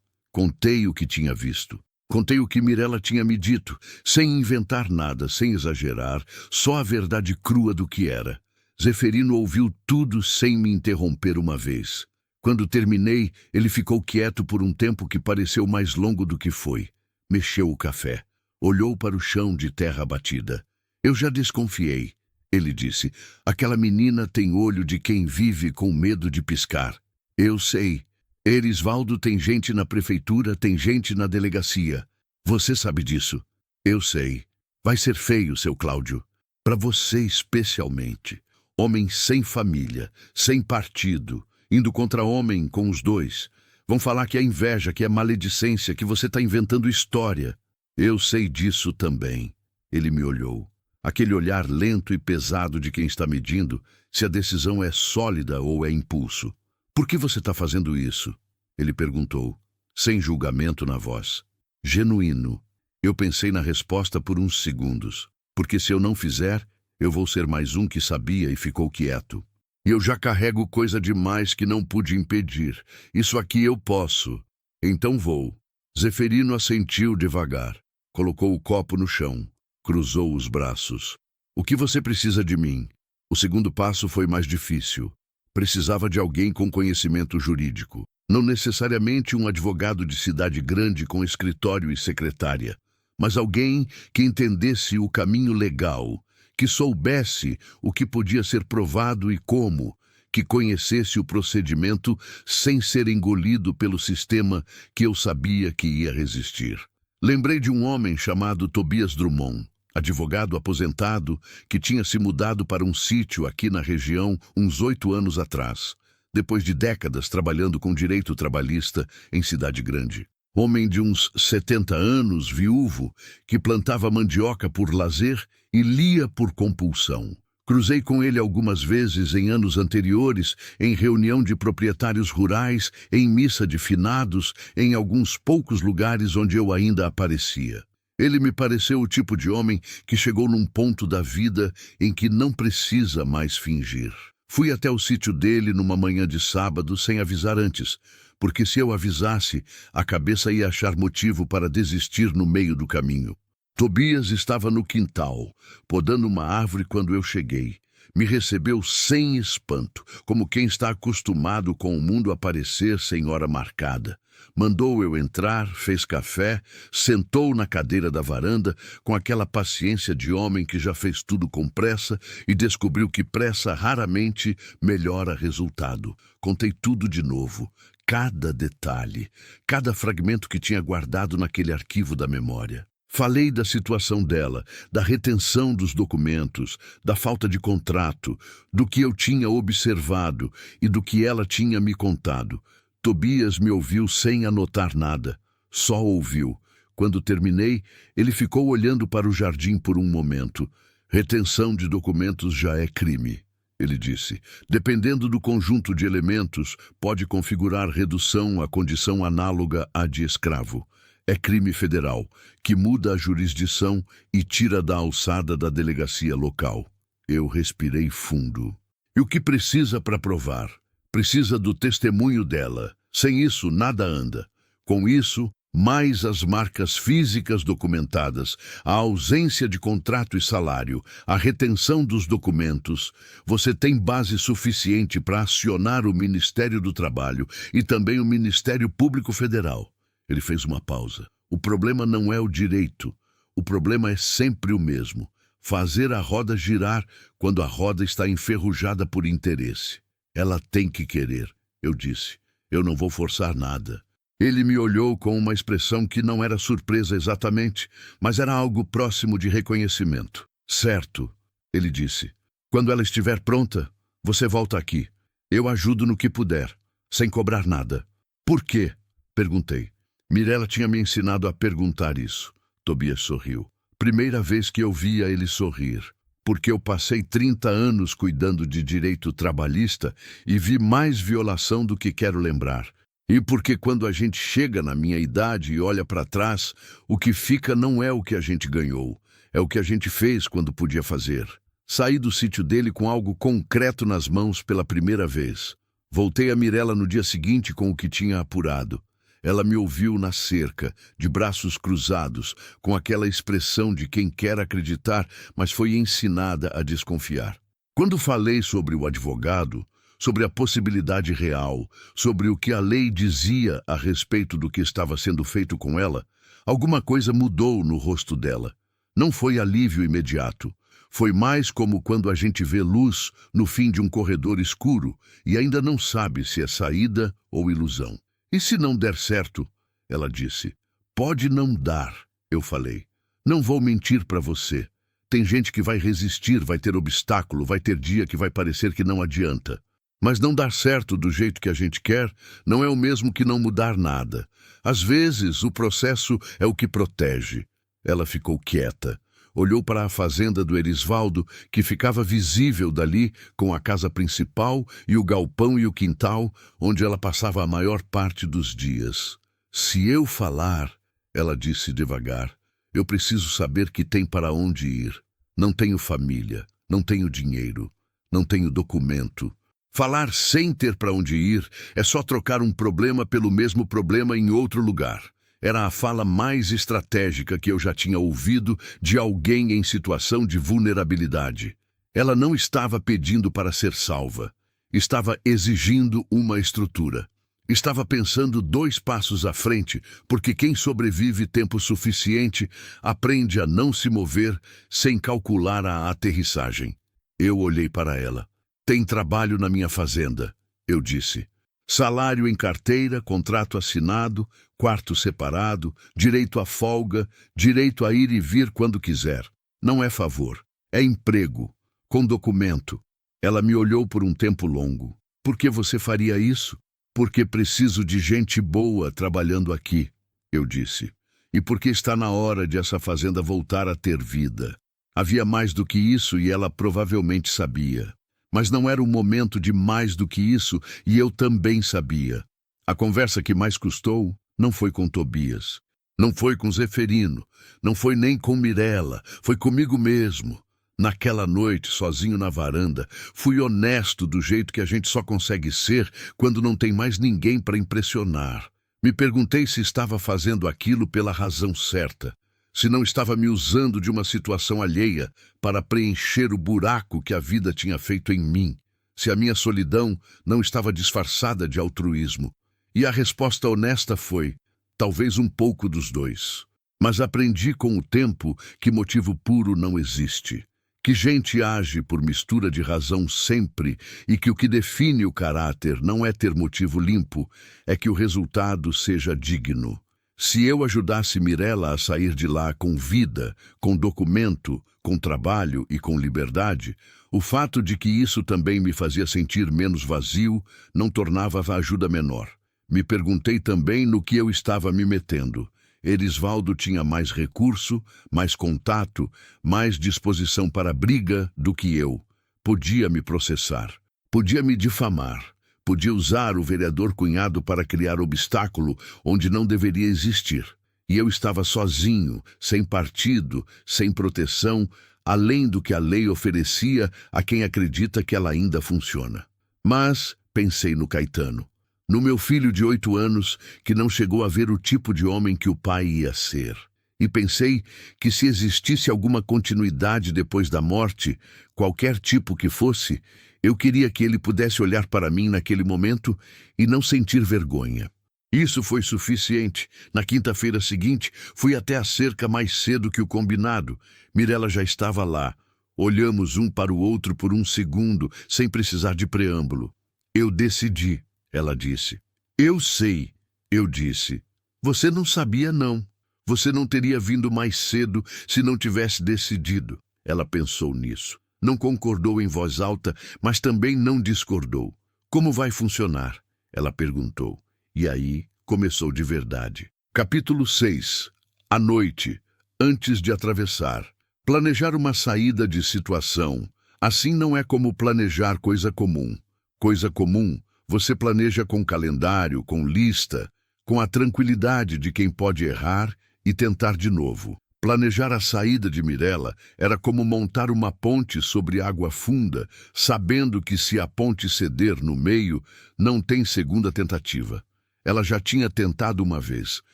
[SPEAKER 1] Contei o que tinha visto. Contei o que Mirella tinha me dito, sem inventar nada, sem exagerar, só a verdade crua do que era. Zeferino ouviu tudo sem me interromper uma vez. Quando terminei, ele ficou quieto por um tempo que pareceu mais longo do que foi. Mexeu o café. Olhou para o chão de terra batida. Eu já desconfiei. Ele disse, aquela menina tem olho de quem vive com medo de piscar. Eu sei. Erisvaldo tem gente na prefeitura, tem gente na delegacia. Você sabe disso. Eu sei. Vai ser feio, seu Cláudio. Para você especialmente. Homem sem família, sem partido, indo contra homem com os 2. Vão falar que é inveja, que é maledicência, que você está inventando história. Eu sei disso também. Ele me olhou. Aquele olhar lento e pesado de quem está medindo se a decisão é sólida ou é impulso. Por que você está fazendo isso? Ele perguntou, sem julgamento na voz. Genuíno. Eu pensei na resposta por uns segundos. Porque se eu não fizer, eu vou ser mais um que sabia e ficou quieto. E eu já carrego coisa demais que não pude impedir. Isso aqui eu posso. Então vou. Zeferino assentiu devagar. Colocou o copo no chão. Cruzou os braços. O que você precisa de mim? O segundo passo foi mais difícil. Precisava de alguém com conhecimento jurídico. Não necessariamente um advogado de cidade grande com escritório e secretária, mas alguém que entendesse o caminho legal, que soubesse o que podia ser provado e como, que conhecesse o procedimento sem ser engolido pelo sistema que eu sabia que ia resistir. Lembrei de um homem chamado Tobias Drummond, advogado aposentado que tinha se mudado para um sítio aqui na região uns 8 anos atrás, depois de décadas trabalhando com direito trabalhista em cidade grande. Homem de uns 70 anos, viúvo, que plantava mandioca por lazer e lia por compulsão. Cruzei com ele algumas vezes em anos anteriores, em reunião de proprietários rurais, em missa de finados, em alguns poucos lugares onde eu ainda aparecia. Ele me pareceu o tipo de homem que chegou num ponto da vida em que não precisa mais fingir. Fui até o sítio dele numa manhã de sábado sem avisar antes, porque se eu avisasse, a cabeça ia achar motivo para desistir no meio do caminho. Tobias estava no quintal, podando uma árvore quando eu cheguei. Me recebeu sem espanto, como quem está acostumado com o mundo aparecer sem hora marcada. Mandou eu entrar, fez café, sentou na cadeira da varanda com aquela paciência de homem que já fez tudo com pressa e descobriu que pressa raramente melhora resultado. Contei tudo de novo, cada detalhe, cada fragmento que tinha guardado naquele arquivo da memória. Falei da situação dela, da retenção dos documentos, da falta de contrato, do que eu tinha observado e do que ela tinha me contado. Tobias me ouviu sem anotar nada, só ouviu. Quando terminei, ele ficou olhando para o jardim por um momento. Retenção de documentos já é crime, ele disse. Dependendo do conjunto de elementos, pode configurar redução à condição análoga à de escravo. É crime federal, que muda a jurisdição e tira da alçada da delegacia local. Eu respirei fundo. E o que precisa para provar? Precisa do testemunho dela. Sem isso, nada anda. Com isso, mais as marcas físicas documentadas, a ausência de contrato e salário, a retenção dos documentos, você tem base suficiente para acionar o Ministério do Trabalho e também o Ministério Público Federal. Ele fez uma pausa. O problema não é o direito. O problema é sempre o mesmo. Fazer a roda girar quando a roda está enferrujada por interesse. Ela tem que querer, eu disse. Eu não vou forçar nada. Ele me olhou com uma expressão que não era surpresa exatamente, mas era algo próximo de reconhecimento. Certo, ele disse. Quando ela estiver pronta, você volta aqui. Eu ajudo no que puder, sem cobrar nada. Por quê? Perguntei. Mirella tinha me ensinado a perguntar isso. Tobias sorriu. Primeira vez que eu via ele sorrir. Porque eu passei 30 anos cuidando de direito trabalhista e vi mais violação do que quero lembrar. E porque quando a gente chega na minha idade e olha para trás, o que fica não é o que a gente ganhou, é o que a gente fez quando podia fazer. Saí do sítio dele com algo concreto nas mãos pela primeira vez. Voltei a Mirella no dia seguinte com o que tinha apurado. Ela me ouviu na cerca, de braços cruzados, com aquela expressão de quem quer acreditar, mas foi ensinada a desconfiar. Quando falei sobre o advogado, sobre a possibilidade real, sobre o que a lei dizia a respeito do que estava sendo feito com ela, alguma coisa mudou no rosto dela. Não foi alívio imediato. Foi mais como quando a gente vê luz no fim de um corredor escuro e ainda não sabe se é saída ou ilusão. E se não der certo? Ela disse. Pode não dar, eu falei. Não vou mentir para você. Tem gente que vai resistir, vai ter obstáculo, vai ter dia que vai parecer que não adianta. Mas não dar certo do jeito que a gente quer não é o mesmo que não mudar nada. Às vezes, o processo é o que protege. Ela ficou quieta. Olhou para a fazenda do Erisvaldo, que ficava visível dali, com a casa principal e o galpão e o quintal, onde ela passava a maior parte dos dias. Se eu falar, ela disse devagar, eu preciso saber que tem para onde ir. Não tenho família, não tenho dinheiro, não tenho documento. Falar sem ter para onde ir é só trocar um problema pelo mesmo problema em outro lugar. Era a fala mais estratégica que eu já tinha ouvido de alguém em situação de vulnerabilidade. Ela não estava pedindo para ser salva. Estava exigindo uma estrutura. Estava pensando 2 passos à frente, porque quem sobrevive tempo suficiente aprende a não se mover sem calcular a aterrissagem. Eu olhei para ela. Tem trabalho na minha fazenda, eu disse. Salário em carteira, contrato assinado, quarto separado, direito à folga, direito a ir e vir quando quiser. Não é favor, é emprego, com documento. Ela me olhou por um tempo longo. Por que você faria isso? Porque preciso de gente boa trabalhando aqui, eu disse. E porque está na hora de essa fazenda voltar a ter vida. Havia mais do que isso e ela provavelmente sabia. Mas não era o momento de mais do que isso e eu também sabia. A conversa que mais custou não foi com Tobias, não foi com Zeferino, não foi nem com Mirela, foi comigo mesmo. Naquela noite, sozinho na varanda, fui honesto do jeito que a gente só consegue ser quando não tem mais ninguém para impressionar. Me perguntei se estava fazendo aquilo pela razão certa, se não estava me usando de uma situação alheia para preencher o buraco que a vida tinha feito em mim, se a minha solidão não estava disfarçada de altruísmo. E a resposta honesta foi, talvez um pouco dos dois. Mas aprendi com o tempo que motivo puro não existe, que gente age por mistura de razão sempre e que o que define o caráter não é ter motivo limpo, é que o resultado seja digno. Se eu ajudasse Mirela a sair de lá com vida, com documento, com trabalho e com liberdade, o fato de que isso também me fazia sentir menos vazio não tornava a ajuda menor. Me perguntei também no que eu estava me metendo. Erisvaldo tinha mais recurso, mais contato, mais disposição para briga do que eu. Podia me processar, podia me difamar, podia usar o vereador cunhado para criar obstáculo onde não deveria existir. E eu estava sozinho, sem partido, sem proteção, além do que a lei oferecia a quem acredita que ela ainda funciona. Mas pensei no Caetano, no meu filho de 8 anos, que não chegou a ver o tipo de homem que o pai ia ser. E pensei que se existisse alguma continuidade depois da morte, qualquer tipo que fosse, eu queria que ele pudesse olhar para mim naquele momento e não sentir vergonha. Isso foi suficiente. Na quinta-feira seguinte, fui até a cerca mais cedo que o combinado. Mirela já estava lá. Olhamos um para o outro por um segundo, sem precisar de preâmbulo. Eu decidi. Ela disse. Eu sei, eu disse. Você não sabia, não. Você não teria vindo mais cedo se não tivesse decidido. Ela pensou nisso. Não concordou em voz alta, mas também não discordou. Como vai funcionar? Ela perguntou. E aí começou de verdade. Capítulo 6. À noite, antes de atravessar. Planejar uma saída de situação. Assim não é como planejar coisa comum. Coisa comum você planeja com calendário, com lista, com a tranquilidade de quem pode errar e tentar de novo. Planejar a saída de Mirela era como montar uma ponte sobre água funda, sabendo que se a ponte ceder no meio, não tem segunda tentativa. Ela já tinha tentado uma vez,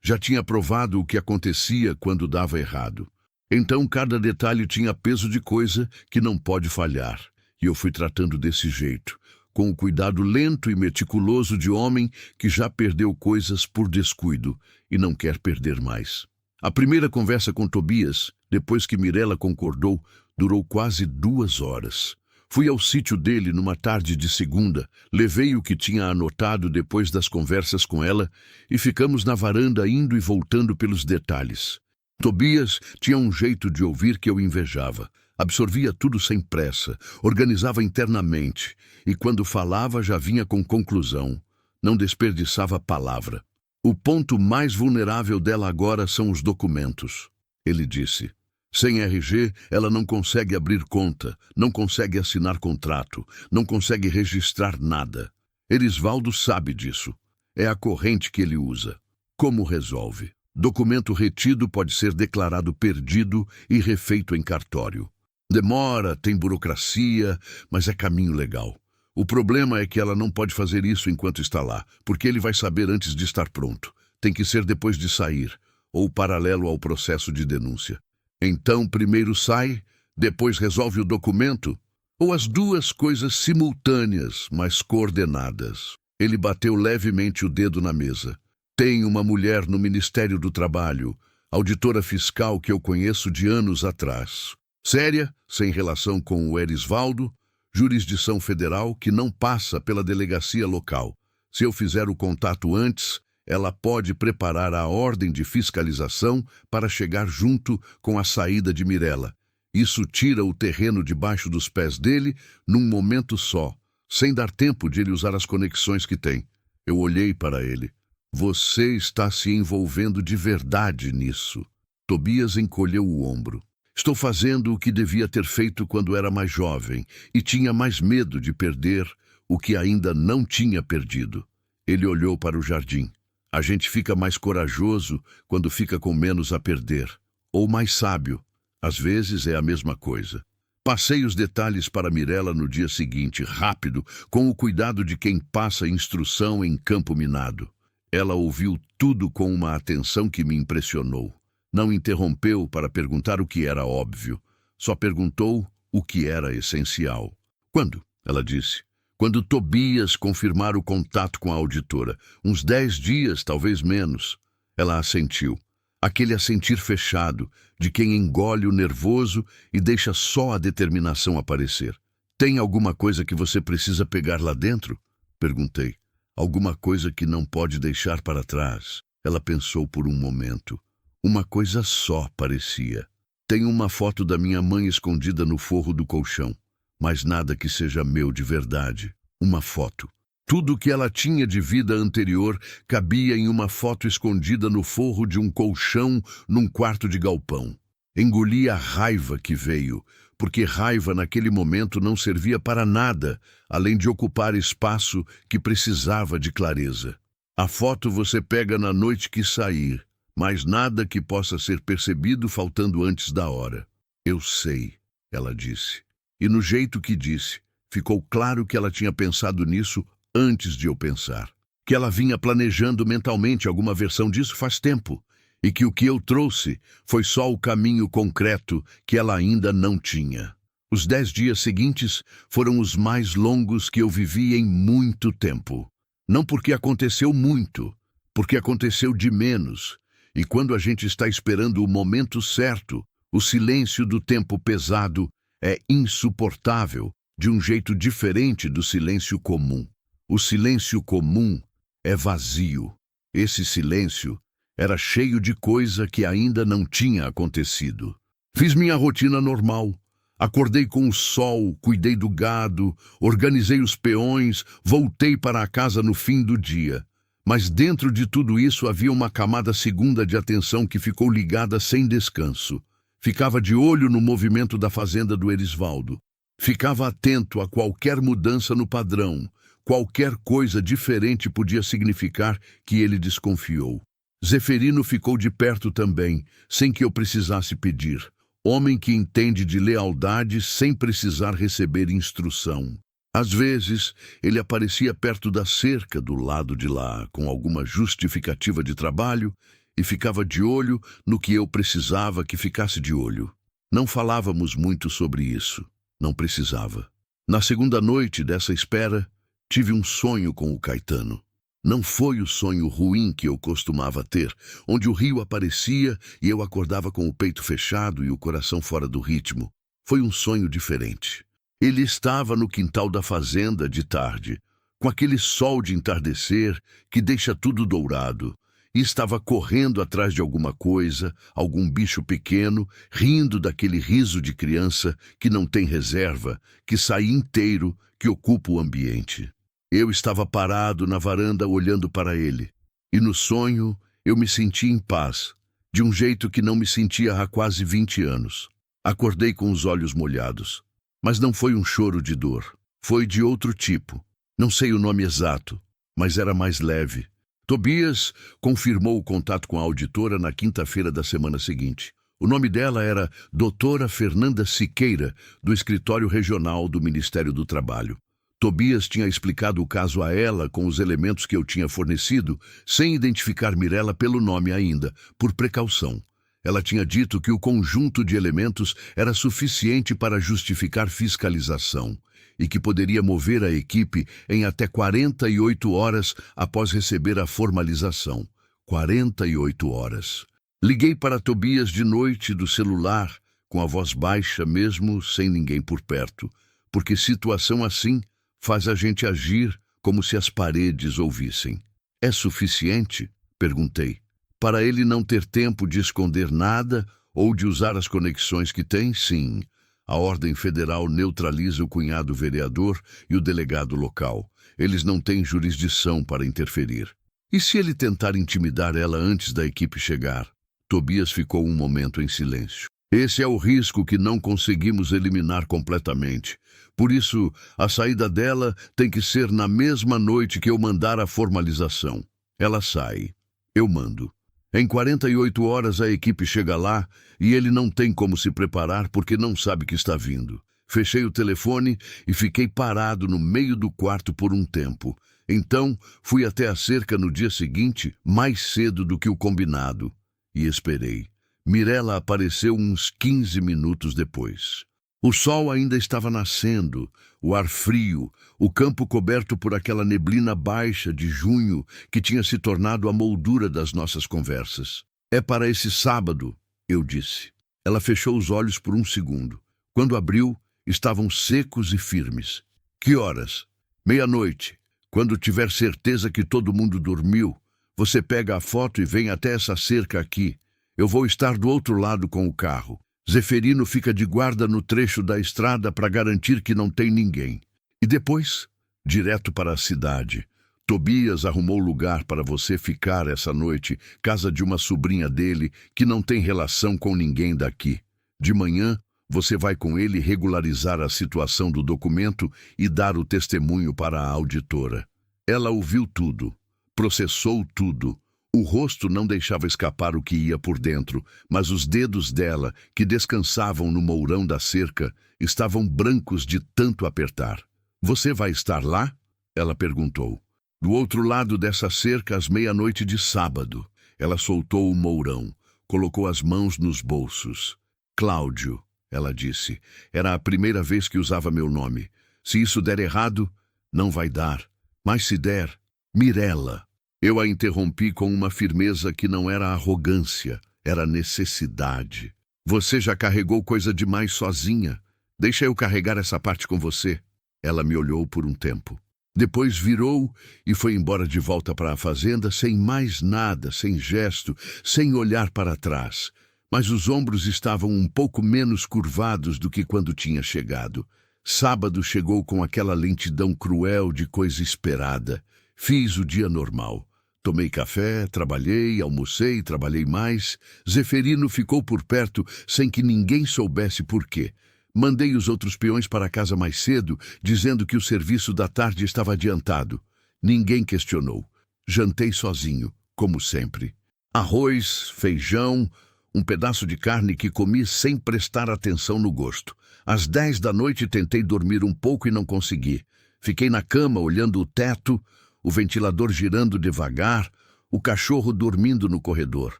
[SPEAKER 1] já tinha provado o que acontecia quando dava errado. Então cada detalhe tinha peso de coisa que não pode falhar, e eu fui tratando desse jeito, com o cuidado lento e meticuloso de homem que já perdeu coisas por descuido e não quer perder mais. A primeira conversa com Tobias, depois que Mirela concordou, durou quase 2 horas. Fui ao sítio dele numa tarde de segunda, levei o que tinha anotado depois das conversas com ela e ficamos na varanda indo e voltando pelos detalhes. Tobias tinha um jeito de ouvir que eu invejava. Absorvia tudo sem pressa, organizava internamente, e quando falava já vinha com conclusão. Não desperdiçava palavra. O ponto mais vulnerável dela agora são os documentos, ele disse. Sem RG, ela não consegue abrir conta, não consegue assinar contrato, não consegue registrar nada. Erisvaldo sabe disso. É a corrente que ele usa. Como resolve? Documento retido pode ser declarado perdido e refeito em cartório. Demora, tem burocracia, mas é caminho legal. O problema é que ela não pode fazer isso enquanto está lá, porque ele vai saber antes de estar pronto. Tem que ser depois de sair, ou paralelo ao processo de denúncia. Então, primeiro sai, depois resolve o documento, ou as duas coisas simultâneas, mas coordenadas. Ele bateu levemente o dedo na mesa. Tem uma mulher no Ministério do Trabalho, auditora fiscal que eu conheço de anos atrás. Séria, sem relação com o Erisvaldo, jurisdição federal que não passa pela delegacia local. Se eu fizer o contato antes, ela pode preparar a ordem de fiscalização para chegar junto com a saída de Mirela. Isso tira o terreno debaixo dos pés dele num momento só, sem dar tempo de ele usar as conexões que tem. Eu olhei para ele. Você está se envolvendo de verdade nisso. Tobias encolheu o ombro. Estou fazendo o que devia ter feito quando era mais jovem e tinha mais medo de perder o que ainda não tinha perdido. Ele olhou para o jardim. A gente fica mais corajoso quando fica com menos a perder. Ou mais sábio. Às vezes é a mesma coisa. Passei os detalhes para Mirella no dia seguinte, rápido, com o cuidado de quem passa instrução em campo minado. Ela ouviu tudo com uma atenção que me impressionou. Não interrompeu para perguntar o que era óbvio. Só perguntou o que era essencial. Quando? Ela disse. Quando Tobias confirmar o contato com a auditora. Uns 10 dias, talvez menos. Ela assentiu. Aquele assentir fechado, de quem engole o nervoso e deixa só a determinação aparecer. Tem alguma coisa que você precisa pegar lá dentro? Perguntei. Alguma coisa que não pode deixar para trás. Ela pensou por um momento. Uma coisa só parecia. Tenho uma foto da minha mãe escondida no forro do colchão. Mas nada que seja meu de verdade. Uma foto. Tudo o que ela tinha de vida anterior cabia em uma foto escondida no forro de um colchão num quarto de galpão. Engoli a raiva que veio, porque raiva naquele momento não servia para nada, além de ocupar espaço que precisava de clareza. A foto você pega na noite que sair, mas nada que possa ser percebido faltando antes da hora. Eu sei, ela disse. E no jeito que disse, ficou claro que ela tinha pensado nisso antes de eu pensar. Que ela vinha planejando mentalmente alguma versão disso faz tempo. E que o que eu trouxe foi só o caminho concreto que ela ainda não tinha. Os 10 dias seguintes foram os mais longos que eu vivi em muito tempo. Não porque aconteceu muito, porque aconteceu de menos. E quando a gente está esperando o momento certo, o silêncio do tempo pesado é insuportável, de um jeito diferente do silêncio comum. O silêncio comum é vazio. Esse silêncio era cheio de coisa que ainda não tinha acontecido. Fiz minha rotina normal. Acordei com o sol, cuidei do gado, organizei os peões, voltei para a casa no fim do dia. Mas dentro de tudo isso havia uma camada segunda de atenção que ficou ligada sem descanso. Ficava de olho no movimento da fazenda do Erisvaldo. Ficava atento a qualquer mudança no padrão. Qualquer coisa diferente podia significar que ele desconfiou. Zeferino ficou de perto também, sem que eu precisasse pedir. Homem que entende de lealdade sem precisar receber instrução. Às vezes, ele aparecia perto da cerca do lado de lá, com alguma justificativa de trabalho, e ficava de olho no que eu precisava que ficasse de olho. Não falávamos muito sobre isso. Não precisava. Na segunda noite dessa espera, tive um sonho com o Caetano. Não foi o sonho ruim que eu costumava ter, onde o rio aparecia e eu acordava com o peito fechado e o coração fora do ritmo. Foi um sonho diferente. Ele estava no quintal da fazenda de tarde, com aquele sol de entardecer que deixa tudo dourado, e estava correndo atrás de alguma coisa, algum bicho pequeno, rindo daquele riso de criança que não tem reserva, que sai inteiro, que ocupa o ambiente. Eu estava parado na varanda olhando para ele, e no sonho eu me senti em paz, de um jeito que não me sentia há quase 20 anos. Acordei com os olhos molhados, mas não foi um choro de dor, foi de outro tipo. Não sei o nome exato, mas era mais leve. Tobias confirmou o contato com a auditora na quinta-feira da semana seguinte. O nome dela era Doutora Fernanda Siqueira, do Escritório Regional do Ministério do Trabalho. Tobias tinha explicado o caso a ela com os elementos que eu tinha fornecido, sem identificar Mirella pelo nome ainda, por precaução. Ela tinha dito que o conjunto de elementos era suficiente para justificar fiscalização e que poderia mover a equipe em até 48 horas após receber a formalização. 48 horas. Liguei para Tobias de noite do celular, com a voz baixa mesmo sem ninguém por perto, porque situação assim faz a gente agir como se as paredes ouvissem. É suficiente? Perguntei. Para ele não ter tempo de esconder nada ou de usar as conexões que tem? Sim. A ordem federal neutraliza o cunhado vereador e o delegado local. Eles não têm jurisdição para interferir. E se ele tentar intimidar ela antes da equipe chegar? Tobias ficou um momento em silêncio. Esse é o risco que não conseguimos eliminar completamente. Por isso, a saída dela tem que ser na mesma noite que eu mandar a formalização. Ela sai. Eu mando. Em 48 horas a equipe chega lá e ele não tem como se preparar porque não sabe que está vindo. Fechei o telefone e fiquei parado no meio do quarto por um tempo. Então, fui até a cerca no dia seguinte, mais cedo do que o combinado, e esperei. Mirella apareceu uns 15 minutos depois. O sol ainda estava nascendo, o ar frio, o campo coberto por aquela neblina baixa de junho que tinha se tornado a moldura das nossas conversas. É para esse sábado, eu disse. Ela fechou os olhos por um segundo. Quando abriu, estavam secos e firmes. Que horas? 00:30. Quando tiver certeza que todo mundo dormiu, você pega a foto e vem até essa cerca aqui. Eu vou estar do outro lado com o carro. Zeferino fica de guarda no trecho da estrada para garantir que não tem ninguém. E depois, direto para a cidade. Tobias arrumou lugar para você ficar essa noite, casa de uma sobrinha dele que não tem relação com ninguém daqui. De manhã, você vai com ele regularizar a situação do documento e dar o testemunho para a auditora. Ela ouviu tudo, processou tudo. O rosto não deixava escapar o que ia por dentro, mas os dedos dela, que descansavam no mourão da cerca, estavam brancos de tanto apertar. Você vai estar lá? Ela perguntou. Do outro lado dessa cerca, às 00:30 de sábado. Ela soltou o mourão, colocou as mãos nos bolsos. Cláudio, ela disse, era a primeira vez que usava meu nome. Se isso der errado, não vai dar. Mas se der, Mirella. Eu a interrompi com uma firmeza que não era arrogância, era necessidade. Você já carregou coisa demais sozinha. Deixa eu carregar essa parte com você. Ela me olhou por um tempo. Depois virou e foi embora de volta para a fazenda sem mais nada, sem gesto, sem olhar para trás. Mas os ombros estavam um pouco menos curvados do que quando tinha chegado. Sábado chegou com aquela lentidão cruel de coisa esperada. Fiz o dia normal. Tomei café, trabalhei, almocei, trabalhei mais. Zeferino ficou por perto sem que ninguém soubesse por quê. Mandei os outros peões para casa mais cedo, dizendo que o serviço da tarde estava adiantado. Ninguém questionou. Jantei sozinho, como sempre. Arroz, feijão, um pedaço de carne que comi sem prestar atenção no gosto. Às 22h tentei dormir um pouco e não consegui. Fiquei na cama olhando o teto, o ventilador girando devagar, o cachorro dormindo no corredor.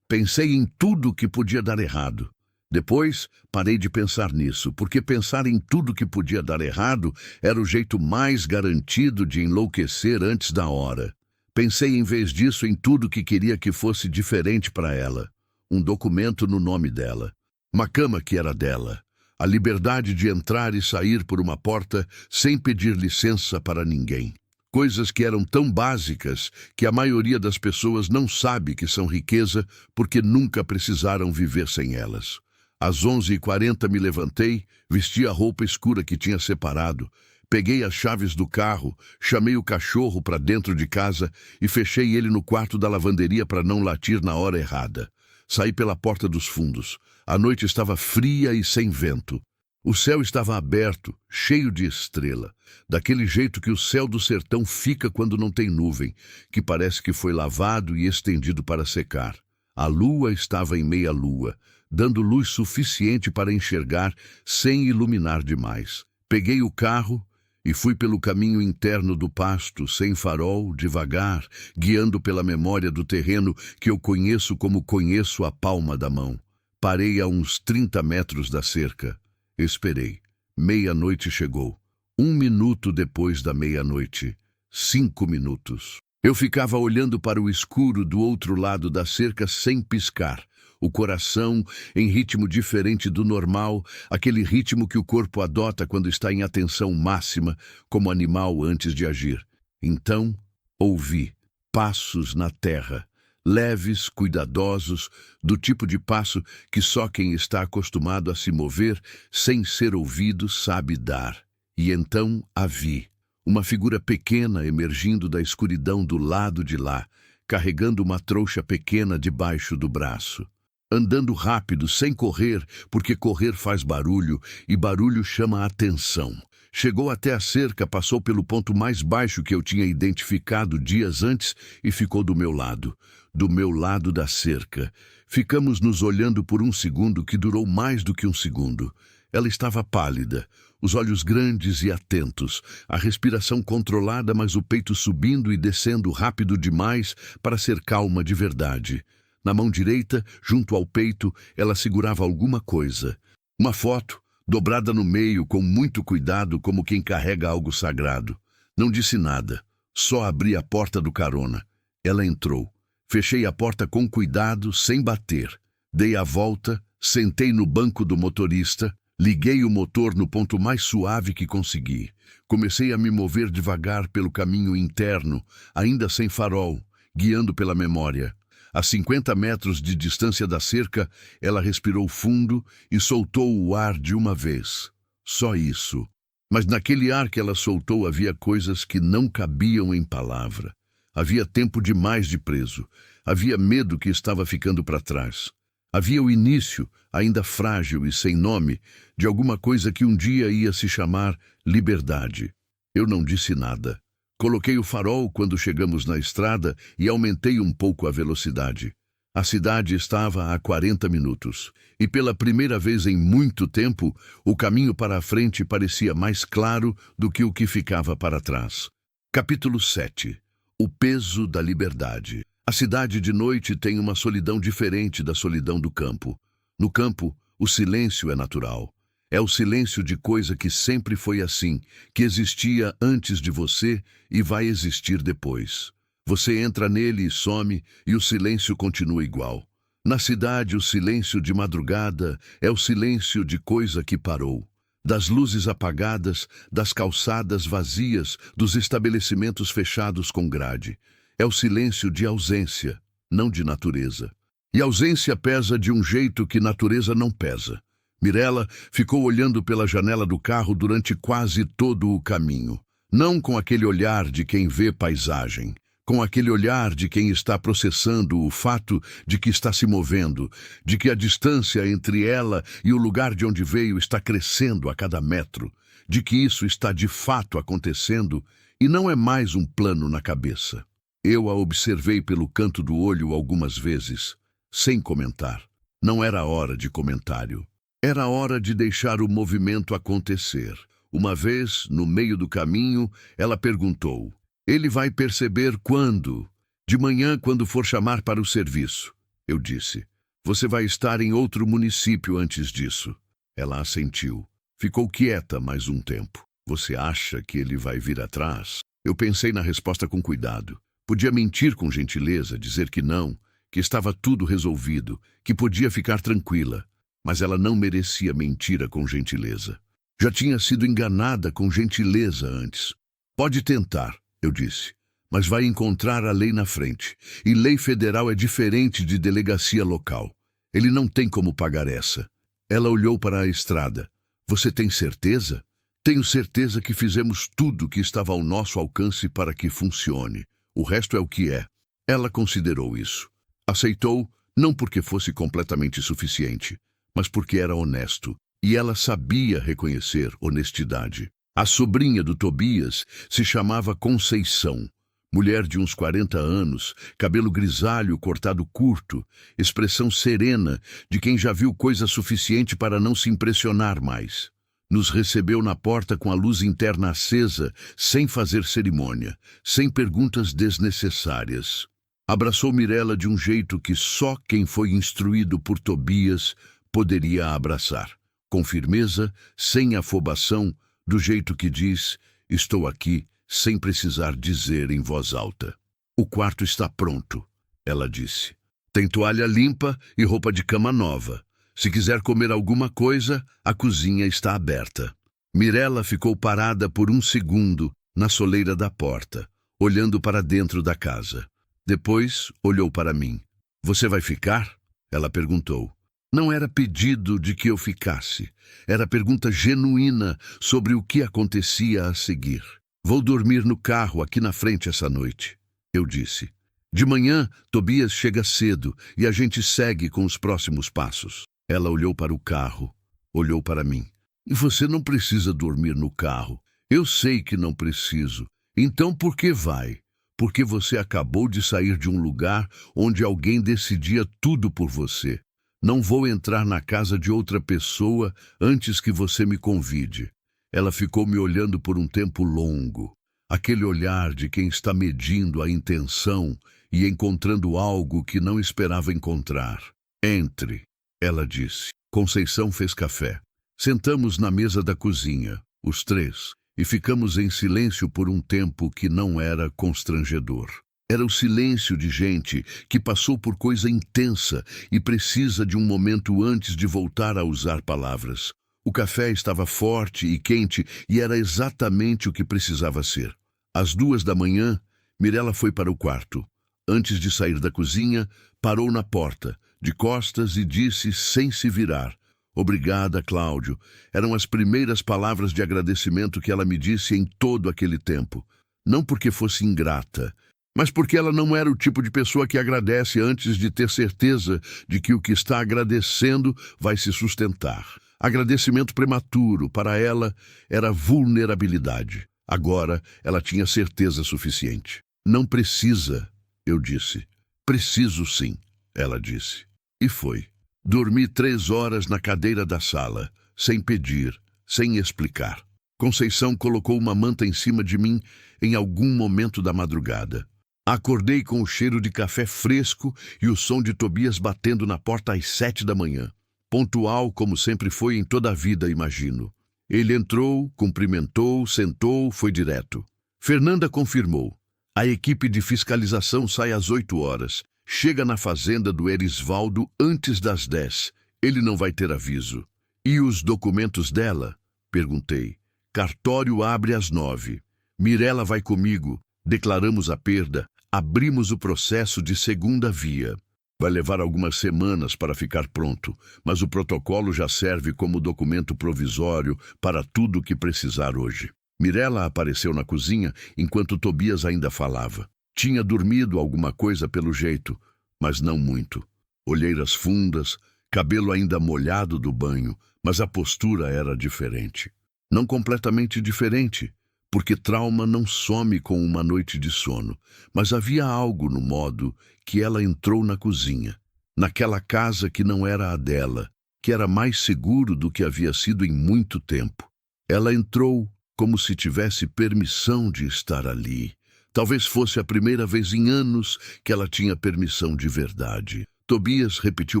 [SPEAKER 1] Pensei em tudo que podia dar errado. Depois, parei de pensar nisso, porque pensar em tudo que podia dar errado era o jeito mais garantido de enlouquecer antes da hora. Pensei em vez disso em tudo que queria que fosse diferente para ela. Um documento no nome dela. Uma cama que era dela. A liberdade de entrar e sair por uma porta sem pedir licença para ninguém. Coisas que eram tão básicas que a maioria das pessoas não sabe que são riqueza porque nunca precisaram viver sem elas. Às 11h40 me levantei, vesti a roupa escura que tinha separado, peguei as chaves do carro, chamei o cachorro para dentro de casa e fechei ele no quarto da lavanderia para não latir na hora errada. Saí pela porta dos fundos. A noite estava fria e sem vento. O céu estava aberto, cheio de estrela, daquele jeito que o céu do sertão fica quando não tem nuvem, que parece que foi lavado e estendido para secar. A lua estava em meia-lua, dando luz suficiente para enxergar sem iluminar demais. Peguei o carro e fui pelo caminho interno do pasto, sem farol, devagar, guiando pela memória do terreno que eu conheço como conheço a palma da mão. Parei a uns 30 metros da cerca. Esperei. 00:30 chegou. 1 minuto depois da 00:30. 5 minutos. Eu ficava olhando para o escuro do outro lado da cerca sem piscar. O coração em ritmo diferente do normal, aquele ritmo que o corpo adota quando está em atenção máxima, como animal antes de agir. Então, ouvi passos na terra. Leves, cuidadosos, do tipo de passo que só quem está acostumado a se mover sem ser ouvido sabe dar. E então a vi, uma figura pequena emergindo da escuridão do lado de lá, carregando uma trouxa pequena debaixo do braço. andando rápido, sem correr, porque correr faz barulho e barulho chama a atenção. Chegou até a cerca, passou pelo ponto mais baixo que eu tinha identificado dias antes e ficou do meu lado da cerca. Ficamos nos olhando por um segundo que durou mais do que um segundo. Ela estava pálida, os olhos grandes e atentos, a respiração controlada, mas o peito subindo e descendo rápido demais para ser calma de verdade. Na mão direita, junto ao peito, ela segurava alguma coisa. Uma foto, dobrada no meio com muito cuidado, como quem carrega algo sagrado. Não disse nada, só abri a porta do carona. Ela entrou. Fechei a porta com cuidado, sem bater. Dei a volta, sentei no banco do motorista, liguei o motor no ponto mais suave que consegui. Comecei a me mover devagar pelo caminho interno, ainda sem farol, guiando pela memória. A 50 metros de distância da cerca, ela respirou fundo e soltou o ar de uma vez. Só isso. Mas naquele ar que ela soltou havia coisas que não cabiam em palavra. Havia tempo demais de preso. Havia medo que estava ficando para trás. Havia o início, ainda frágil e sem nome, de alguma coisa que um dia ia se chamar liberdade. Eu não disse nada. Coloquei o farol quando chegamos na estrada e aumentei um pouco a velocidade. A cidade estava a 40 minutos. E pela primeira vez em muito tempo, o caminho para a frente parecia mais claro do que o que ficava para trás. Capítulo 7. O peso da liberdade. A cidade de noite tem uma solidão diferente da solidão do campo. No campo, o silêncio é natural. É o silêncio de coisa que sempre foi assim, que existia antes de você e vai existir depois. Você entra nele e some, e o silêncio continua igual. Na cidade, o silêncio de madrugada é o silêncio de coisa que parou. Das luzes apagadas, das calçadas vazias, dos estabelecimentos fechados com grade. É o silêncio de ausência, não de natureza. E ausência pesa de um jeito que natureza não pesa. Mirella ficou olhando pela janela do carro durante quase todo o caminho. Não com aquele olhar de quem vê paisagem, com aquele olhar de quem está processando o fato de que está se movendo, de que a distância entre ela e o lugar de onde veio está crescendo a cada metro, de que isso está de fato acontecendo e não é mais um plano na cabeça. Eu a observei pelo canto do olho algumas vezes, sem comentar. Não era hora de comentário. Era hora de deixar o movimento acontecer. Uma vez, no meio do caminho, ela perguntou: "Ele vai perceber quando?" "De manhã, quando for chamar para o serviço." Eu disse: "Você vai estar em outro município antes disso." Ela assentiu. Ficou quieta mais um tempo. "Você acha que ele vai vir atrás?" Eu pensei na resposta com cuidado. Podia mentir com gentileza, dizer que não, que estava tudo resolvido, que podia ficar tranquila. Mas ela não merecia mentira com gentileza. Já tinha sido enganada com gentileza antes. "Pode tentar," eu disse, "mas vai encontrar a lei na frente. E lei federal é diferente de delegacia local. Ele não tem como pagar essa." Ela olhou para a estrada. "Você tem certeza?" "Tenho certeza que fizemos tudo que estava ao nosso alcance para que funcione. O resto é o que é." Ela considerou isso. Aceitou, não porque fosse completamente suficiente, mas porque era honesto, e ela sabia reconhecer honestidade. A sobrinha do Tobias se chamava Conceição, mulher de uns 40 anos, cabelo grisalho cortado curto, expressão serena de quem já viu coisa suficiente para não se impressionar mais. Nos recebeu na porta com a luz interna acesa, sem fazer cerimônia, sem perguntas desnecessárias. Abraçou Mirella de um jeito que só quem foi instruído por Tobias poderia abraçar, com firmeza, sem afobação, do jeito que diz: "Estou aqui", sem precisar dizer em voz alta. "O quarto está pronto," ela disse. "Tem toalha limpa e roupa de cama nova. Se quiser comer alguma coisa, a cozinha está aberta." Mirella ficou parada por um segundo na soleira da porta, olhando para dentro da casa. Depois olhou para mim. "Você vai ficar?" ela perguntou. Não era pedido de que eu ficasse. Era pergunta genuína sobre o que acontecia a seguir. "Vou dormir no carro aqui na frente essa noite," eu disse. De manhã, Tobias chega cedo e a gente segue com os próximos passos. Ela olhou para o carro, olhou para mim. E você não precisa dormir no carro. Eu sei que não preciso. Então por que vai? Porque você acabou de sair de um lugar onde alguém decidia tudo por você. Não vou entrar na casa de outra pessoa antes que você me convide. Ela ficou me olhando por um tempo longo. Aquele olhar de quem está medindo a intenção e encontrando algo que não esperava encontrar. Entre, ela disse. Conceição fez café. Sentamos na mesa da cozinha, os três, e ficamos em silêncio por um tempo que não era constrangedor. Era o silêncio de gente que passou por coisa intensa e precisa de um momento antes de voltar a usar palavras. O café estava forte e quente e era exatamente o que precisava ser. Às 2 da manhã, Mirella foi para o quarto. Antes de sair da cozinha, parou na porta, de costas, e disse sem se virar: "Obrigada, Cláudio." Eram as primeiras palavras de agradecimento que ela me disse em todo aquele tempo. Não porque fosse ingrata, mas porque ela não era o tipo de pessoa que agradece antes de ter certeza de que o que está agradecendo vai se sustentar. Agradecimento prematuro, para ela, era vulnerabilidade. Agora, ela tinha certeza suficiente. "Não precisa", eu disse. "Preciso sim", ela disse. E foi. Dormi 3 horas na cadeira da sala, sem pedir, sem explicar. Conceição colocou uma manta em cima de mim em algum momento da madrugada. Acordei com o cheiro de café fresco e o som de Tobias batendo na porta às 7 da manhã. Pontual como sempre foi em toda a vida, imagino. Ele entrou, cumprimentou, sentou, foi direto. Fernanda confirmou. A equipe de fiscalização sai às 8 horas. Chega na fazenda do Erisvaldo antes das 10. Ele não vai ter aviso. "E os documentos dela?" perguntei. "Cartório abre às 9. Mirella vai comigo. Declaramos a perda. Abrimos o processo de segunda via. Vai levar algumas semanas para ficar pronto, mas o protocolo já serve como documento provisório para tudo o que precisar hoje." Mirella apareceu na cozinha enquanto Tobias ainda falava. Tinha dormido alguma coisa pelo jeito, mas não muito. Olheiras fundas, cabelo ainda molhado do banho, mas a postura era diferente. Não completamente diferente, porque trauma não some com uma noite de sono, mas havia algo no modo que ela entrou na cozinha, naquela casa que não era a dela, que era mais seguro do que havia sido em muito tempo. Ela entrou como se tivesse permissão de estar ali. Talvez fosse a primeira vez em anos que ela tinha permissão de verdade. Tobias repetiu